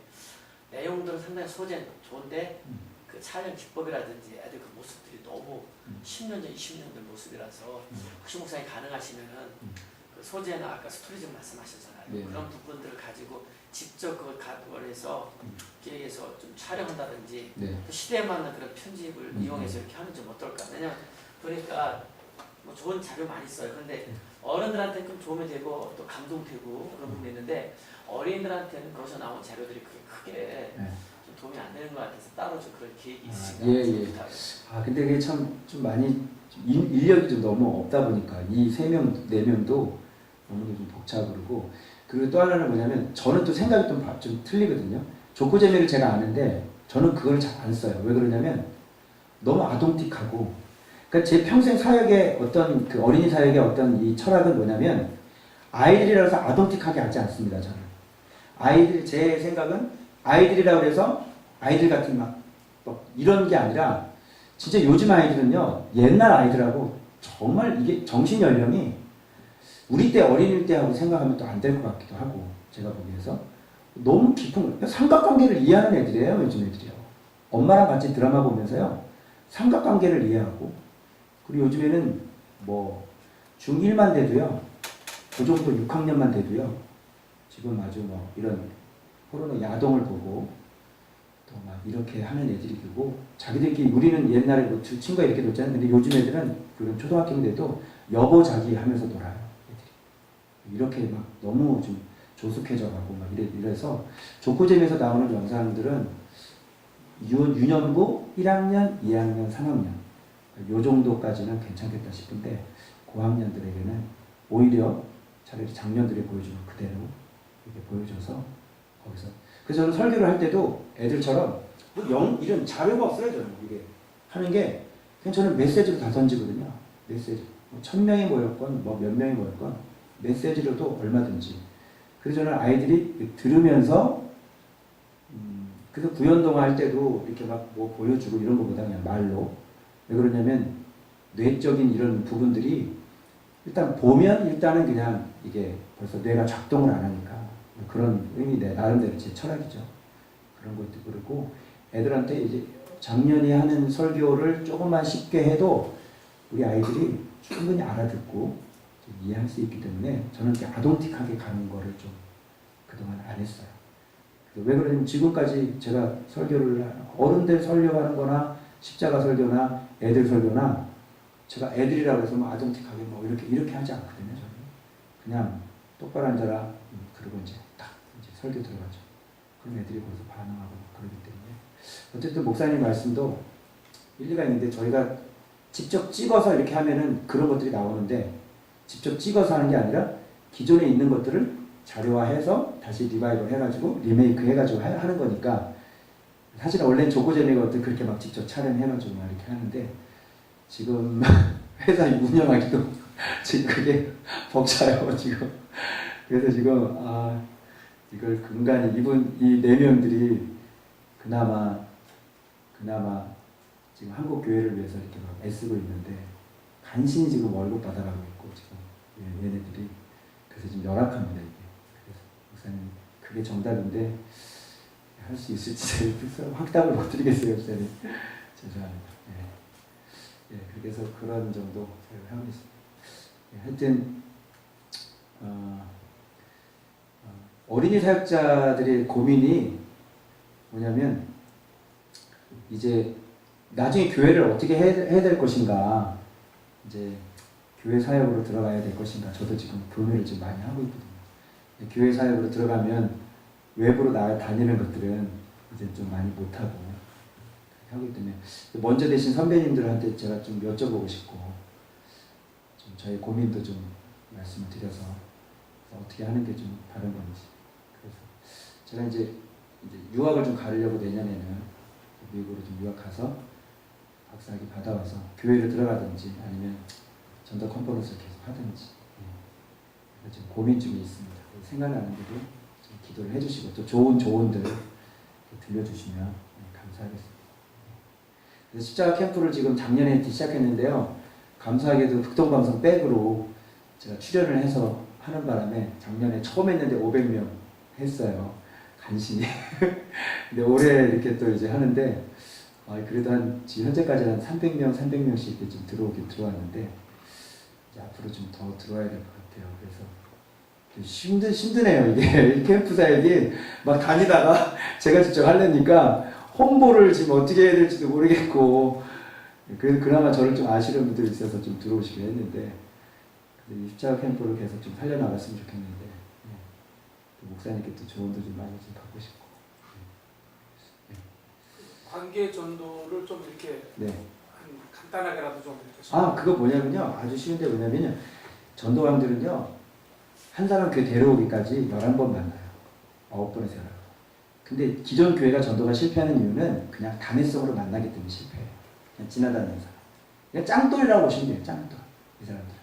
[SPEAKER 2] 내용들은 상당히 소재는 좋은데 그 촬영 기법이라든지 애들 그 모습들이 너무 10년 전, 20년 전 모습이라서 혹시 목사님 가능하시면은 그 소재나 아까 스토리즘 말씀하셨잖아요.
[SPEAKER 1] 네.
[SPEAKER 2] 그런 부분들을 가지고 직접 그걸 해서 기획해서 좀 촬영한다든지
[SPEAKER 1] 네.
[SPEAKER 2] 또 시대에 맞는 그런 편집을 이용해서 이렇게 하면 좀 어떨까? 왜냐면 보니까 뭐 좋은 자료 많이 써요. 그런데 어른들한테는 좀 도움이 되고 또 감동되고 그런 부분이 있는데 어린이들한테는 거기서 나온 자료들이 크게 좀 도움이 안 되는 것 같아서 따로 좀 그런 계획이 있으신가요?
[SPEAKER 1] 예. 근데 이게 참 좀 많이 인력이 좀 너무 없다 보니까 이 3명, 4명도 너무 좀 복잡하고 그리고 또 하나는 뭐냐면 저는 또 생각이 좀 틀리거든요. 조코제미를 제가 아는데 저는 그걸 잘 안 써요. 왜 그러냐면 너무 아동틱하고 그러니까 제 평생 사역의 어떤 그 어린이 사역의 어떤 이 철학은 뭐냐면 아이들이라서 아동틱하게 하지 않습니다. 저는 아이들 제 생각은 아이들이라고 해서 아이들 같은 막 이런 게 아니라 진짜 요즘 아이들은요 옛날 아이들하고 정말 이게 정신 연령이 우리 때 어린이 때하고 생각하면 또 안 될 것 같기도 하고 제가 보기에서 너무 깊은 삼각관계를 이해하는 애들이에요. 요즘 애들이요. 엄마랑 같이 드라마 보면서요 삼각관계를 이해하고 그리고 요즘에는 뭐 중1만 돼도요 그 정도 6학년만 돼도요 지금 아주 뭐 이런 포르노 야동을 보고 또 막 이렇게 하는 애들이 되고 자기들끼리 우리는 옛날에 뭐 친구가 이렇게 놀잖아요. 근데 요즘 애들은 그런 초등학생 돼도 여보 자기 하면서 놀아요. 애들이. 이렇게 막 너무 좀 조숙해져 가고 막 이래서 조코잼에서 나오는 영상들은 유년부 1학년, 2학년, 3학년 요 정도까지는 괜찮겠다 싶은데 고학년들에게는 오히려 차라리 작년들에 보여주는 그대로 이렇게 보여줘서 거기서 그래서 저는 설교를 할 때도 애들처럼 이런 자료가 없어요. 저는 이게 하는 게 그냥 저는 메시지로 다 던지거든요. 메시지 1000명이 모였건 뭐 몇 명이 모였건 메시지로도 얼마든지 그래서 저는 아이들이 들으면서 그래서 구연동화 할 때도 이렇게 막 뭐 보여주고 이런 것보다 그냥 말로 왜 그러냐면 뇌적인 이런 부분들이 일단 보면 일단은 그냥 이게 벌써 뇌가 작동을 안 하니까 그런 의미 내 나름대로 제 철학이죠. 그런 것도 그렇고 애들한테 이제 작년에 하는 설교를 조금만 쉽게 해도 우리 아이들이 충분히 알아듣고 이해할 수 있기 때문에 저는 이렇게 아동틱하게 가는 거를 좀 그동안 안 했어요. 왜 그러냐면 지금까지 제가 설교를 어른들 설교하는 거나 십자가 설교나 애들 설교나 제가 애들이라고 해서 뭐 아동틱하게 뭐 이렇게 하지 않거든요. 저는 그냥 똑바로 앉아라. 그리고 이제 딱 이제 설교 들어가죠. 그럼 애들이 거기서 반응하고 그러기 때문에 어쨌든 목사님 말씀도 일리가 있는데 저희가 직접 찍어서 이렇게 하면은 그런 것들이 나오는데 직접 찍어서 하는 게 아니라 기존에 있는 것들을 자료화해서 다시 리바이벌 해가지고 리메이크 해가지고 하는 거니까 사실 원래는 조코제미가 어떤 그렇게 막 직접 촬영해가지고 막 이렇게 하는데 지금 회사 운영하기도 지금 그게 벅차요 지금. 그래서 지금 이걸 근간히 이 4명들이 그나마 지금 한국 교회를 위해서 이렇게 막 애쓰고 있는데 간신히 지금 월급 받아가고 있고 지금 예, 얘네들이. 그래서 좀 열악합니다 이게. 그래서 목사님 그게 정답인데 할 수 있을지 확답을 못 드리겠어요, 목사님. 죄송합니다. 예. 예, 그래서 그런 정도 제가 하고 있습니다. 예, 하여튼 어린이 사역자들의 고민이 뭐냐면 이제 나중에 교회를 어떻게 해야 될 것인가, 이제 교회 사역으로 들어가야 될 것인가. 저도 지금 고민을 좀 많이 하고 있거든요. 교회 사역으로 들어가면 외부로 다니는 것들은 이제 좀 많이 못하고 하기 때문에 먼저 되신 선배님들한테 제가 좀 여쭤보고 싶고 좀 저희 고민도 좀 말씀을 드려서 어떻게 하는 게 좀 바른 건지. 그래서 제가 이제 유학을 좀 가려고 내년에는 미국으로 좀 유학 가서 박사학위 받아와서 교회를 들어가든지 아니면 전도 컨퍼런스를 계속 하든지, 예. 지금 고민 중에 있습니다. 생각나는 대로 좀 기도를 해주시고 또 좋은 조언들 들려주시면 감사하겠습니다. 그래서 십자가 캠프를 지금 작년에 시작했는데요. 감사하게도 극동방송 백으로 제가 출연을 해서 하는 바람에 작년에 처음 했는데 500명 했어요. 간신히. 근데 올해 이렇게 또 이제 하는데 그래도 지금 현재까지 한 300명씩 이렇게 좀 들어왔는데 이제 앞으로 좀 더 들어와야 될 것 같아요. 그래서 힘드네요. 이게 캠프 사역이 막 다니다가 제가 직접 하려니까 홍보를 지금 어떻게 해야 될지도 모르겠고, 그래서 그나마 저를 좀 아시는 분들이 있어서 좀 들어오시긴 했는데 이 십자가 캠프를 계속 좀 살려나갔으면 좋겠는데, 또 목사님께 또 조언도 좀 많이 좀 받고 싶고.
[SPEAKER 3] 관계 전도를 좀 이렇게 간단하게라도 좀 이렇게.
[SPEAKER 1] 그거 뭐냐면요. 아주 쉬운데 뭐냐면요. 전도관들은요. 한 사람 교회 데려오기까지 11번 만나요. 9번에서 11번. 근데 기존 교회가 전도가 실패하는 이유는 그냥 단회성으로 만나기 때문에 실패해요. 그냥 지나다니는 사람. 그냥 짱돌이라고 보시면 돼요. 짱돌. 이 사람들.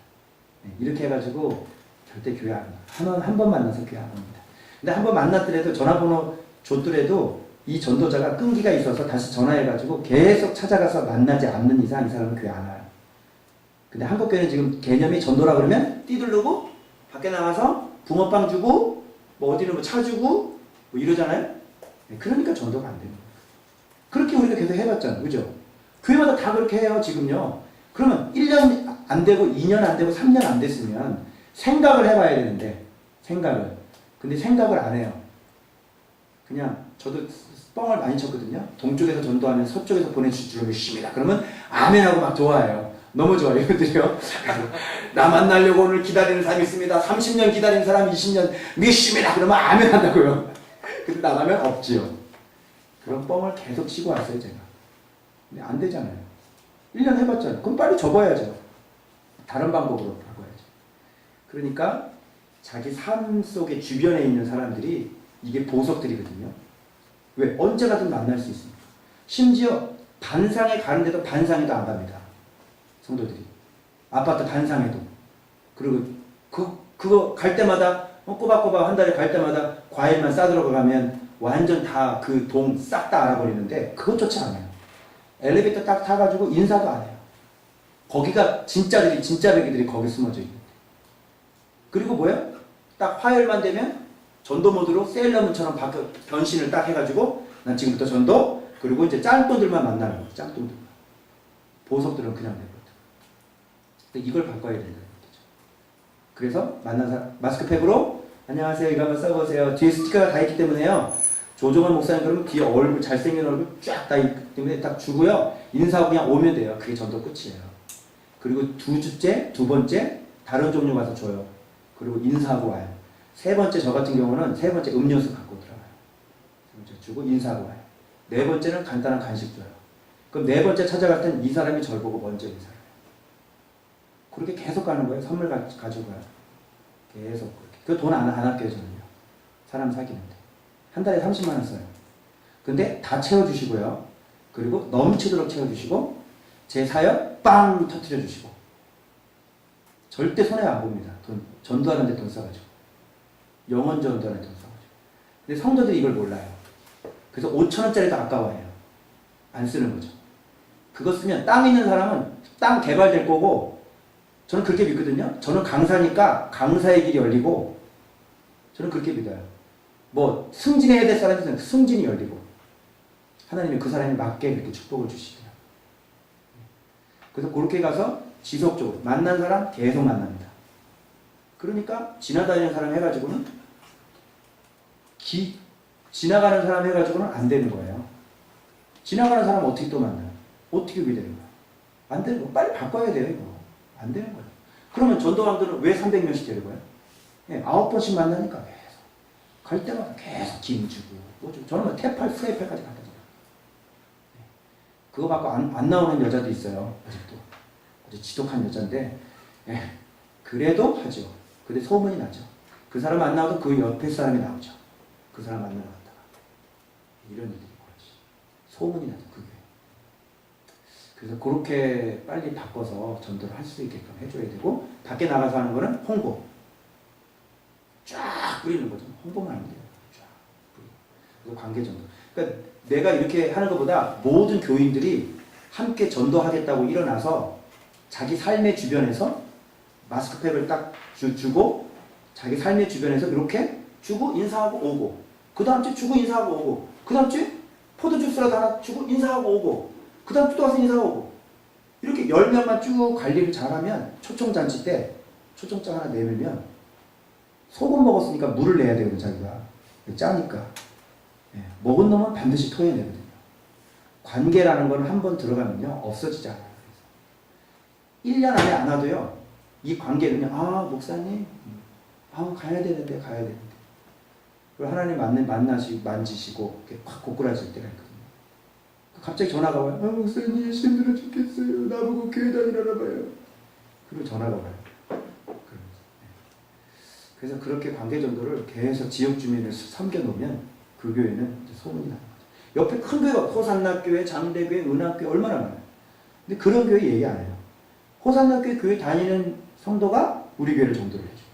[SPEAKER 1] 이렇게 해가지고 절대 교회 안 가. 한 번 만나서 교회 안 옵니다. 근데 한 번 만났더라도 전화번호 줬더라도 이 전도자가 끈기가 있어서 다시 전화해가지고 계속 찾아가서 만나지 않는 이상 이 사람은 교회 안 와요. 근데 한국교회는 지금 개념이 전도라 그러면 띠두르고 밖에 나가서 붕어빵 주고 뭐 어디는 뭐 차 주고 뭐 이러잖아요. 그러니까 전도가 안 되는 거예요. 그렇게 우리가 계속 해봤잖아요. 그죠? 교회마다 다 그렇게 해요. 지금요. 그러면 1년 안 되고 2년 안 되고 3년 안 됐으면 생각을 해봐야 되는데, 생각을. 근데 생각을 안 해요. 그냥 저도 뻥을 많이 쳤거든요. 동쪽에서 전도하면 서쪽에서 보내줄 줄 믿습니다. 그러면 아멘하고 막 좋아해요. 너무 좋아요. 이분들이요. 나 만나려고 오늘 기다리는 사람이 있습니다. 30년 기다리는 사람 20년 믿습니다. 그러면 아멘 한다고요. 근데 나가면 없지요. 그런 뻥을 계속 치고 왔어요, 제가. 근데 안 되잖아요. 1년 해봤잖아요. 그럼 빨리 접어야죠. 다른 방법으로 바꿔야죠. 그러니까 자기 삶 속에 주변에 있는 사람들이 이게 보석들이거든요. 왜? 언제 가든 만날 수 있습니다. 심지어 반상에 가는데도 반상에도 안 갑니다. 성도들이. 아파트 반상에도. 그리고 그거 갈 때마다 꼬박꼬박 한 달에 갈 때마다 과일만 싸들어 가면 완전 다 그 동 싹 다 알아버리는데 그것조차 안 해요. 엘리베이터 딱 타가지고 인사도 안 해요. 거기가 진짜 베기들이 거기 숨어져 있는데. 그리고 뭐야? 딱 화요일만 되면 전도 모드로 세일러문처럼 변신을 딱 해가지고 난 지금부터 전도, 그리고 이제 짱돈들만 만나는 거예요. 짱돈들만. 보석들은 그냥 내버려. 근데 이걸 바꿔야 된다는 거죠. 그래서 만난 사람 마스크팩으로 안녕하세요 이거 한번 써보세요. 뒤에 스티커가 다 있기 때문에요. 조종환 목사님 그러면 뒤에 얼굴 잘생긴 얼굴 쫙 다 있기 때문에 딱 주고요. 인사하고 그냥 오면 돼요. 그게 전도 끝이에요. 그리고 두 번째 다른 종류 가서 줘요. 그리고 인사하고 와요. 세 번째 저 같은 경우는 세 번째 음료수 갖고 들어가요. 세 번째 주고 인사하고 와요. 네 번째는 간단한 간식 줘요. 그럼 네 번째 찾아갈 땐 이 사람이 저를 보고 먼저 인사해요. 그렇게 계속 가는 거예요. 선물 가지고 가요. 계속 그렇게. 그 돈 안 아껴요, 저는요. 사람 사귀는데. 한 달에 30만 원 써요. 근데 다 채워주시고요. 그리고 넘치도록 채워주시고, 제 사역 빵 터뜨려 주시고. 절대 손해 안 봅니다. 돈, 전도하는데 돈 써가지고. 영원 전도하는데 돈 써가지고. 근데 성도들이 이걸 몰라요. 그래서 5,000원짜리도 아까워해요. 안 쓰는 거죠. 그거 쓰면 땅 있는 사람은 땅 개발될 거고, 저는 그렇게 믿거든요. 저는 강사니까 강사의 길이 열리고 저는 그렇게 믿어요. 뭐 승진해야 될 사람들은 승진이 열리고 하나님이 그 사람에 맞게 그렇게 축복을 주시대요. 그래서 그렇게 가서 지속적으로 만난 사람 계속 만납니다. 그러니까 지나다니는 사람 해가지고는 지나가는 사람 해가지고는 안 되는 거예요. 지나가는 사람 어떻게 또 만나요? 어떻게 그게 되는 거예요? 안 되는 거 빨리 바꿔야 돼요. 이거 안 되는 거예요. 그러면 전도왕들은 왜 300명씩 되는 거예요? 예, 9번씩 만나니까 계속 갈 때마다 계속 김 주고 뭐 주고 저는 뭐 태팔 프레이팔까지 갔다 줘요. 그거 받고 안 나오는 여자도 있어요. 아직도 아주 지독한 여자인데 예, 그래도 하죠. 근데 소문이 나죠. 그 사람 안 나와도 그 옆에 사람이 나오죠. 그 사람 만나러 갔다가 이런 일들이 벌어지죠. 소문이 나죠. 그게. 그래서 그렇게 빨리 바꿔서 전도를 할 수 있게끔 해줘야 되고 밖에 나가서 하는 거는 홍보. 쫙 뿌리는 거죠. 홍보만 하면 돼요. 쫙 뿌리고. 그래서 관계 전도. 그러니까 내가 이렇게 하는 것보다 모든 교인들이 함께 전도하겠다고 일어나서 자기 삶의 주변에서 마스크팩을 딱 주고 자기 삶의 주변에서 이렇게 주고 인사하고 오고 그 다음 주에 주고 인사하고 오고 그 다음 주에 포도주스라도 하나 주고 인사하고 오고 그 다음 주에 또 와서 인사하고 오고 이렇게 10명만 쭉 관리를 잘하면 초청잔치 때 초청장 하나 내밀면 소금 먹었으니까 물을 내야 되거든 자기가 짜니까 예, 먹은 놈은 반드시 토해내거든요. 관계라는 건 한 번 들어가면요 없어지지 않아요. 1년 안에 안 와도요 이 관계는요 아 목사님 가야 되는데 그리고 하나님 만지시고 이렇게 확 고꾸라질 때가 있거든요. 갑자기 전화가 와요. 목사님 힘들어 죽겠어요. 나보고 교회 다니라나 봐요. 그리고 전화가 와요. 그래서 그렇게 관계 전도를 계속 지역 주민을 섬겨놓으면 그 교회는 소문이 나는 거죠. 옆에 큰 교회가 호산나교회, 장대교회, 은하교회 얼마나 많아요. 근데 그런 교회 얘기 안 해요. 호산나교회 교회 다니는 성도가 우리 교회를 전도를 해줘요.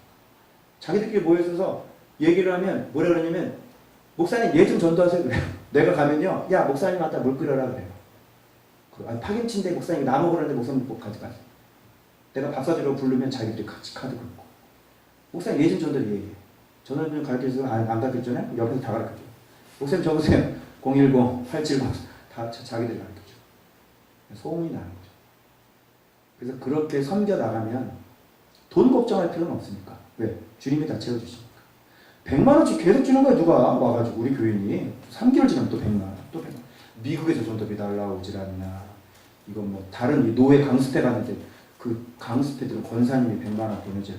[SPEAKER 1] 자기들끼리 모여서 얘기를 하면 뭐라 그러냐면 목사님 얘 좀 전도하세요 그래요. 내가 가면요 야 목사님한테 물 끓여라 그래요. 파김치인데 목사님 나 먹으라는데 목사님 꼭 가져가세요. 내가 밥 사주려고 부르면 자기들이 같이 카드 긁고 목사님 얘 좀 전도를 얘기해. 전화 좀 가르쳐서 안 가르쳤잖아요. 옆에서 다 가르쳐줘. 목사님 적으세요. 010-870 다 자기들이 가르쳐줘. 소문이 나는 거죠. 그래서 그렇게 섬겨 나가면 돈 걱정할 필요는 없으니까. 왜? 주님이 다 채워주시니까. 100만원씩 계속 주는 거야, 누가 와가지고, 우리 교인이. 3개월 지나면 또 100만원, 또 100만원. 미국에서 전도비 날라오질 않나. 이건 뭐, 다른 노예 강습회 가는데, 그 강습회들은 권사님이 100만원 보내줘요.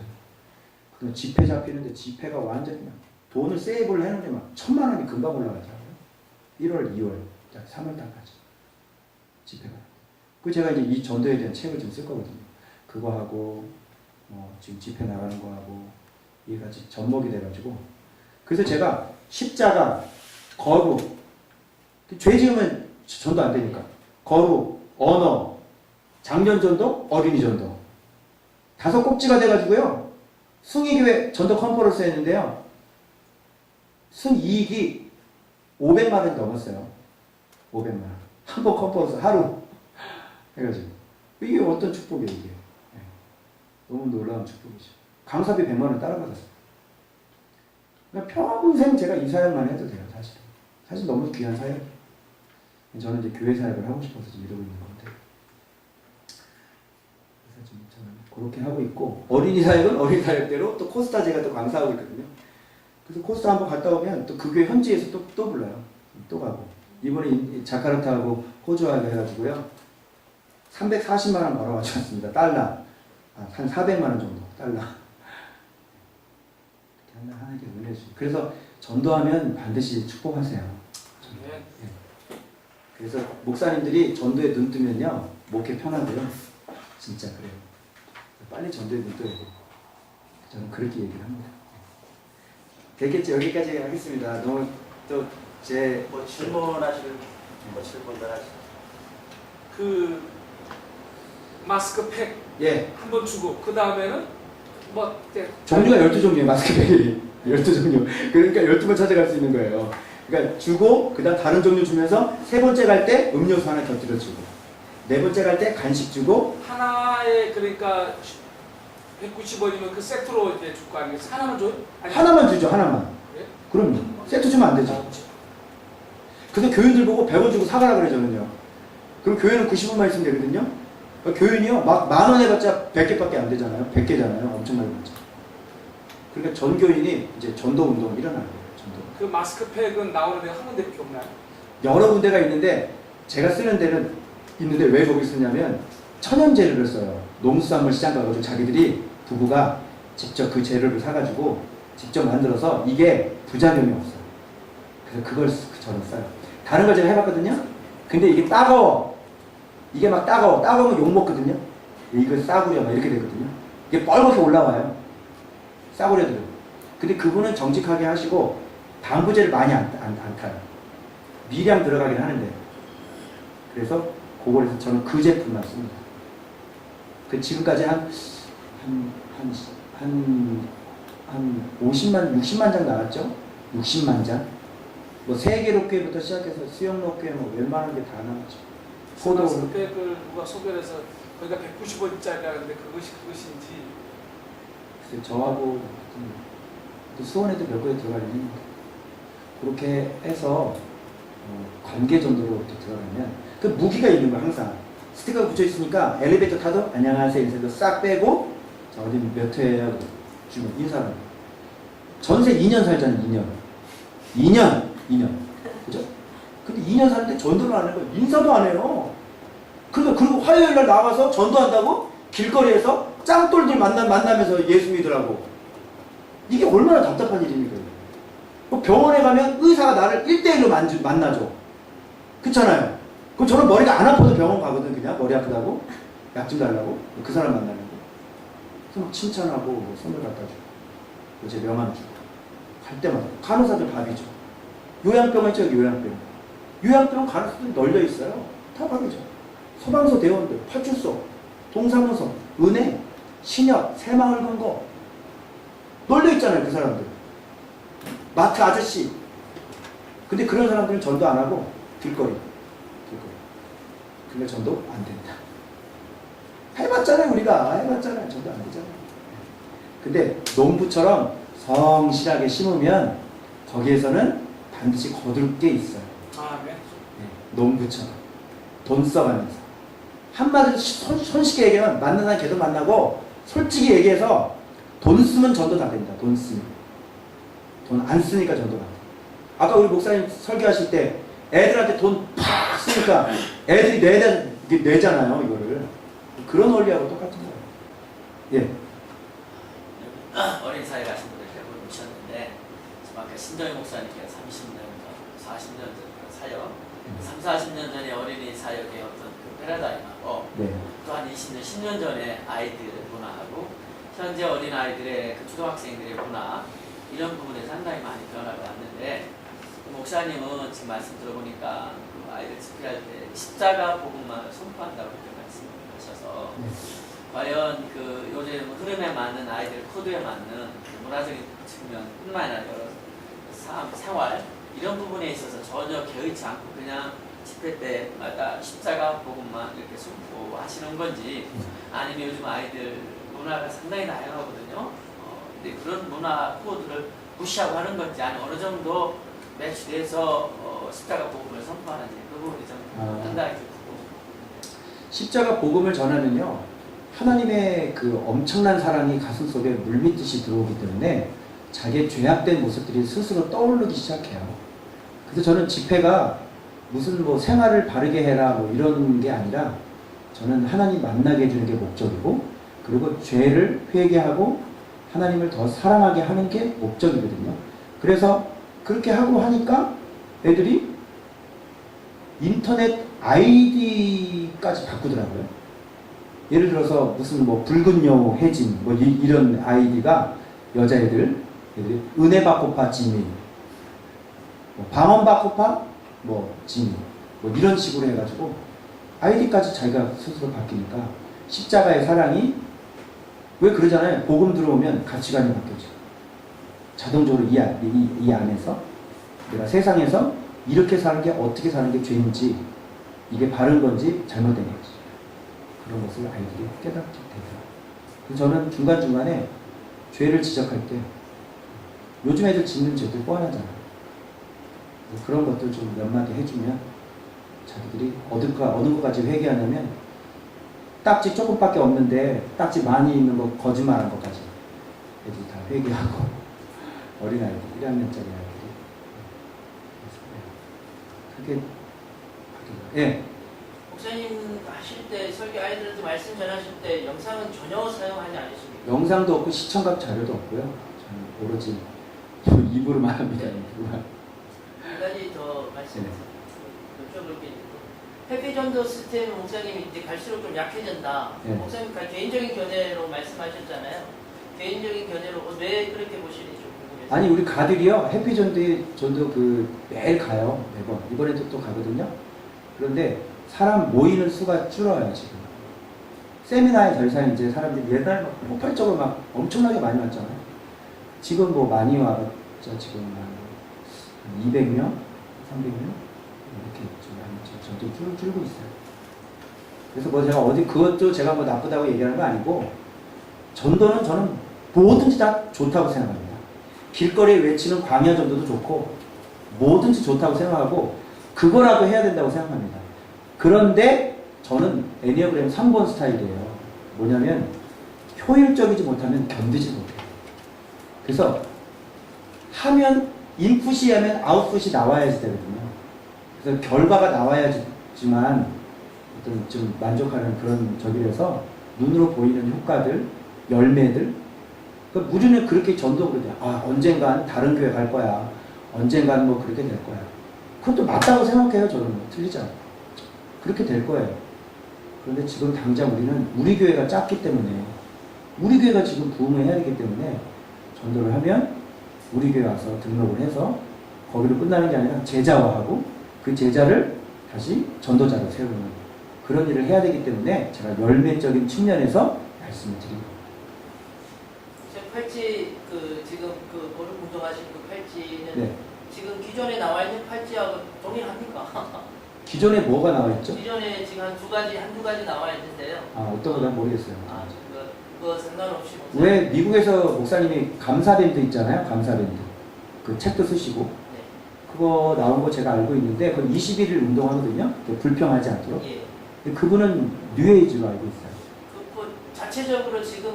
[SPEAKER 1] 그럼 집회 잡히는데, 집회가 완전히 그냥 돈을 세이브를 해놓는데 막 1000만원이 금방 올라가잖아요. 1월, 2월, 3월달까지. 집회가. 그 제가 이제 이 전도에 대한 책을 좀 쓸 거거든요. 그거 하고, 지금 집회 나가는 거 하고, 이게 같이 접목이 돼가지고. 그래서 제가 십자가, 거룩, 죄 지으면 전도 안 되니까. 거룩, 언어, 장년 전도, 어린이 전도. 5 꼭지가 돼가지고요. 숭이교회 전도 컨퍼런스 했는데요. 순이익이 500만 원이 넘었어요. 500만 원. 한 번 컨퍼런스 하루. 해가지고. 이게 어떤 축복이에요, 이게. 너무 놀라운 축복이죠. 강사비 100만 원 따라받았어요. 그러니까 평생 제가 이 사역만 해도 돼요, 사실은. 사실 너무 귀한 사역이에요. 저는 이제 교회 사역을 하고 싶어서 지금 이러고 있는 건데. 그래서 지금 저는 그렇게 하고 있고, 어린이 사역은 어린이 사역대로 또 코스타 제가 또 강사하고 있거든요. 그래서 코스타 한번 갔다 오면 또 그 교회 현지에서 또 불러요. 또 가고. 이번에 자카르타하고 호주하고 해가지고요. 340만 원 벌어가지고 왔습니다. 달러. 한 400만 원 정도, 달러. 이렇게 하나님께 은혜 주시고. 그래서 전도하면 반드시 축복하세요. 네. 그래서 목사님들이 전도에 눈 뜨면요, 목회 편하고요. 진짜 그래요. 빨리 전도에 눈 떠야 돼요. 저는 그렇게 얘기를 합니다. 됐겠죠? 여기까지 하겠습니다. 너무 또 제
[SPEAKER 4] 뭐 질문하실 뭐 질문들 하실.
[SPEAKER 3] 그 마스크팩
[SPEAKER 1] 예.
[SPEAKER 3] 한번 주고 그 다음에는 뭐
[SPEAKER 1] 종류가 12종류예요. 마스크팩이 12종류. 그러니까 12번 찾아갈 수 있는 거예요. 그러니까 주고 그 다음 다른 종류 주면서 3번째 갈 때 음료수 하나 곁들여 주고 4번째 갈 때 간식 주고
[SPEAKER 3] 하나에 그러니까 190원이면 그 세트로 이제 줄 거 아니겠어요? 하나만 줘요? 아니,
[SPEAKER 1] 하나만 주죠, 하나만.
[SPEAKER 3] 그래?
[SPEAKER 1] 그럼요. 세트 주면 안 되죠. 그래서 교인들 보고 100원 주고 사가라 그래, 저는요. 그럼 교회는 90원만 있으면 되거든요. 그러니까 교인이요, 막 10,000원 해봤자 100개밖에 안 되잖아요. 100개잖아요. 엄청나게 많죠. 그러니까 전 교인이 이제 전도 운동을 일어나는 거예요. 전도.
[SPEAKER 3] 그 마스크팩은 나오는 데가 한 군데밖에 없나요?
[SPEAKER 1] 여러 군데가 있는데 제가 쓰는 데는 있는데 왜 거기 쓰냐면 천연 재료를 써요. 농수산물 시장 가가지고 자기들이 부부가 직접 그 재료를 사가지고 직접 만들어서 이게 부작용이 없어요. 그래서 그걸 저는 써요. 다른 걸 제가 해봤거든요. 근데 이게 따가워. 이게 막 따가워. 따가우면 욕먹거든요. 이거 싸구려 막 이렇게 되거든요. 이게 뻘겋게 올라와요. 싸구려들은. 근데 그분은 정직하게 하시고 방부제를 많이 안 타요. 미량 들어가긴 하는데. 그래서 그걸 해서 저는 그 제품만 씁니다. 그 지금까지 한 50만, 60만 장 나왔죠? 60만 장. 뭐 세계로케부터 시작해서 수영로케 뭐 웬만한 게 다 나왔죠. 포도
[SPEAKER 3] 마스크팩을 누가 소개를 해서 거기가 190원짜리라는데 그것인지.
[SPEAKER 1] 그래서 저하고 또 수원에도 몇 군데 들어가려면 그렇게 해서 관계 정도로 이렇게 들어가면 그 무기가 있는 거야 항상. 스티커가 붙여 있으니까 엘리베이터 타도 안녕하세요 인사도 싹 빼고 자 어디 몇 회야 주면 인사를. 전세 2년 살잖아요. 2년 그죠? 근데 2년 사는데 전도를 안 해요. 인사도 안 해요. 그리고 화요일날 나와서 전도한다고 길거리에서 짱돌들 만나면서 예수 믿으라고. 이게 얼마나 답답한 일입니까? 병원에 가면 의사가 나를 1대1로 만나죠. 그렇잖아요. 그럼 저는 머리가 안 아파도 병원 가거든. 그냥 머리 아프다고 약 좀 달라고 그 사람 만나는 거. 그래서 막 칭찬하고 뭐 선물 갖다 주고 제 명함 주고 갈 때마다 간호사들 밥이죠. 요양병원 있죠. 요양병원 간호사들이 널려 있어요. 다 밥이죠. 소방서 대원들, 파출소, 동사무소, 은행, 신협, 새마을금고 널려 있잖아요. 그 사람들. 마트 아저씨. 근데 그런 사람들은 전도 안 하고 길거리. 그러니까 전도 안 된다. 해봤잖아요. 우리가 해봤잖아요. 전도 안 되잖아요. 근데 농부처럼 성실하게 심으면 거기에서는 반드시 거둘 게 있어요.
[SPEAKER 3] 아, 네.
[SPEAKER 1] 농부처럼 돈 써가면서 한마디로 손쉽게 얘기하면 만나는 사람 계속 만나고 솔직히 얘기해서 돈 쓰면 전도 다 됩니다. 돈 쓰면. 돈 안 쓰니까 전도가 안 돼요. 아까 우리 목사님 설교하실 때 애들한테 돈 팍 쓰니까 애들이 내잖아요. 이거를. 그런 원리하고 똑같은 거예요. 예.
[SPEAKER 2] 어린 사회 가신 분들 대부분 오셨는데 지금 아까 신정희 목사님께서 30년 전, 40년 전 사역, 30, 40년 전에 어린이 사역의 어떤 그 패러다임하고
[SPEAKER 1] 네.
[SPEAKER 2] 또 한 20년, 10년 전에 아이들 문화하고 현재 어린 아이들의 그 초등학생들의 문화 이런 부분에 상당히 많이 변화가 왔는데 목사님은 지금 말씀 들어보니까 그 아이들 집회할 때 십자가 복음만을 선포한다고 그렇게 말씀하셔서 과연 그 요즘 흐름에 맞는 아이들 코드에 맞는 그 문화적인 측면뿐만 아니라 여러 삶, 생활 이런 부분에 있어서 전혀 개의치 않고 그냥 집회 때마다 십자가 복음만 이렇게 선포하시는 건지 아니면 요즘 아이들 문화가 상당히 다양하거든요. 근데 그런 문화 코드를 무시하고 하는 건지 아니면 어느 정도 매치돼서 십자가 복음을 선포하는지 그 부분이 좀 상당히 궁금합니다.
[SPEAKER 1] 십자가 복음을 전하면요 하나님의 그 엄청난 사랑이 가슴 속에 물밀듯이 들어오기 때문에 자기의 죄악된 모습들이 스스로 떠오르기 시작해요. 그래서 저는 집회가 무슨 뭐 생활을 바르게 해라 뭐 이런 게 아니라 저는 하나님 만나게 해주는 게 목적이고 그리고 죄를 회개하고 하나님을 더 사랑하게 하는 게 목적이거든요. 그래서 그렇게 하고 하니까 애들이 인터넷 아이디까지 바꾸더라고요. 예를 들어서 무슨 뭐 붉은 여우 혜진 뭐 이런 아이디가 여자애들이 은혜바코파 지미 뭐 방언바코파 뭐 지미 뭐 이런 식으로 해가지고 아이디까지 자기가 스스로 바뀌니까 십자가의 사랑이 왜 그러잖아요. 복음 들어오면 가치관이 바뀌어져. 자동적으로 이 안에서 내가 세상에서 이렇게 사는 게 어떻게 사는 게 죄인지 이게 바른 건지 잘못된 건지 그런 것을 아이들이 깨닫게 되더라고요. 그래서 저는 중간중간에 죄를 지적할 때 요즘 애들 짓는 죄들 뻔하잖아. 그런 것들 좀 몇 마디 해주면 자기들이 어느 것까지 회개하냐면 딱지 조금밖에 없는데 딱지 많이 있는 거 거짓말한 것까지 애들이 다 회개하고 어린아이들 1학년짜리 아이들이 그게 예.
[SPEAKER 4] 목사님 하실 때 설교 아이들한테 말씀 전하실 때 영상은 전혀 사용하지 않으십니까?
[SPEAKER 1] 영상도 없고 시청각 자료도 없고요. 저는 오로지 입으로만 합니다. 입으로만.
[SPEAKER 4] 한 가지 더 말씀
[SPEAKER 1] 네.
[SPEAKER 4] 여쭤볼 게 있고 회피전도 시스템 목사님이 이제 갈수록 좀 약해진다.
[SPEAKER 1] 네.
[SPEAKER 4] 목사님 개인적인 견해로 말씀하셨잖아요. 개인적인 견해로 왜 그렇게 보시는지 좀 궁금해요.
[SPEAKER 1] 아니 우리 가들이요 전도 그 매일 가요. 매번 이번에도 또 가거든요. 그런데 사람 모이는 수가 줄어요 지금. 세미나에 더 이상 이제 사람들이 옛날 막 폭발적으로 막 엄청나게 많이 왔잖아요. 지금 뭐 많이 와봤자 지금 한 200명, 300명 이렇게 좀 많이 점점 줄고 있어요. 그래서 뭐 제가 그것도 제가 뭐 나쁘다고 얘기하는 거 아니고 전도는 저는 뭐든지 다 좋다고 생각합니다. 길거리에 외치는 광야 전도도 좋고 뭐든지 좋다고 생각하고 그거라도 해야 된다고 생각합니다. 그런데 저는 애니어그램 3번 스타일이에요. 뭐냐면 효율적이지 못하면 견디지 못해요. 그래서 하면 인풋이 하면 아웃풋이 나와야지 되거든요. 그래서 결과가 나와야지만 어떤 좀 만족하는 그런 저기라서 눈으로 보이는 효과들, 열매들 그러니까 무조건 그렇게 전도 그러죠. 아 언젠간 다른 교회 갈 거야. 언젠간 뭐 그렇게 될 거야. 그것도 맞다고 생각해요. 저는 틀리지 않고 그렇게 될 거예요. 그런데 지금 당장 우리는 우리 교회가 작기 때문에 우리 교회가 지금 부흥을 해야 되기 때문에 전도를 하면 우리 교회 와서 등록을 해서 거기로 끝나는 게 아니라 제자화하고 그 제자를 다시 전도자로 세우는 그런 일을 해야 되기 때문에 제가 열매적인 측면에서 말씀을 드립니다.
[SPEAKER 4] 팔찌 지금 보름 운동하신 그 팔찌는
[SPEAKER 1] 네.
[SPEAKER 4] 지금 기존에 나와 있는 팔찌하고 동일합니까?
[SPEAKER 1] 기존에 뭐가 나와 있죠?
[SPEAKER 4] 기존에 지금 한두 가지 나와 있는데요.
[SPEAKER 1] 아 어떤 거난 모르겠어요.
[SPEAKER 4] 그거 상관없이
[SPEAKER 1] 왜 미국에서 목사님이 감사밴드 있잖아요. 감사밴드. 그 책도 쓰시고
[SPEAKER 4] 네.
[SPEAKER 1] 그거 나온 거 제가 알고 있는데 그건 21일 운동하거든요. 불평하지 않도록.
[SPEAKER 4] 예.
[SPEAKER 1] 근데 그분은 뉴에이지로 알고 있어요.
[SPEAKER 4] 자체적으로 지금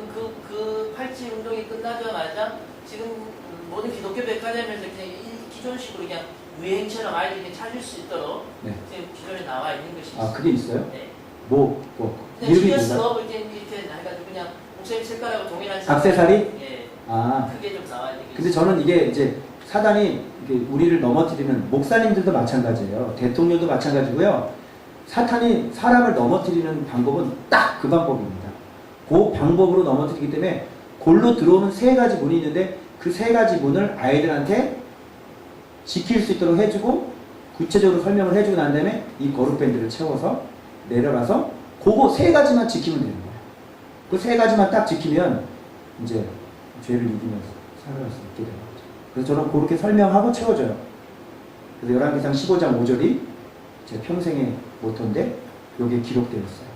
[SPEAKER 4] 그 팔찌 운동이 끝나자마자 지금 모든 기독교 백화점에서 그냥 기존식으로 그냥 유행처럼 아이들이 찾을 수 있도록
[SPEAKER 1] 네.
[SPEAKER 4] 지금 기존에 나와 있는 것이 있어요.
[SPEAKER 1] 아 그게 있어요?
[SPEAKER 4] 네.
[SPEAKER 1] 뭐
[SPEAKER 4] 그냥
[SPEAKER 1] 이름이
[SPEAKER 4] 지저스
[SPEAKER 1] 뭔가요?
[SPEAKER 4] 러브 이렇게 해가지고 그냥 목사님 색깔하고 동일한
[SPEAKER 1] 액세서리?
[SPEAKER 4] 예.
[SPEAKER 1] 아
[SPEAKER 4] 크게 좀 나와 있는 게
[SPEAKER 1] 근데
[SPEAKER 4] 있어요.
[SPEAKER 1] 저는 이게 이제 사단이 이게 우리를 넘어뜨리는 목사님들도 마찬가지예요. 대통령도 마찬가지고요. 사탄이 사람을 넘어뜨리는 방법은 딱 그 방법입니다. 그 방법으로 넘어뜨리기 때문에 골로 들어오는 세 가지 문이 있는데 그 세 가지 문을 아이들한테 지킬 수 있도록 해주고 구체적으로 설명을 해주고 난 다음에 이 거룩밴드를 채워서 내려가서 그거 세 가지만 지키면 되는 거예요. 그 세 가지만 딱 지키면 이제 죄를 이기면서 살아갈 수 있게 되는 거죠. 그래서 저는 그렇게 설명하고 채워줘요. 그래서 열왕기상 15장 5절이 제 평생의 모토인데 여기에 기록되어 있어요.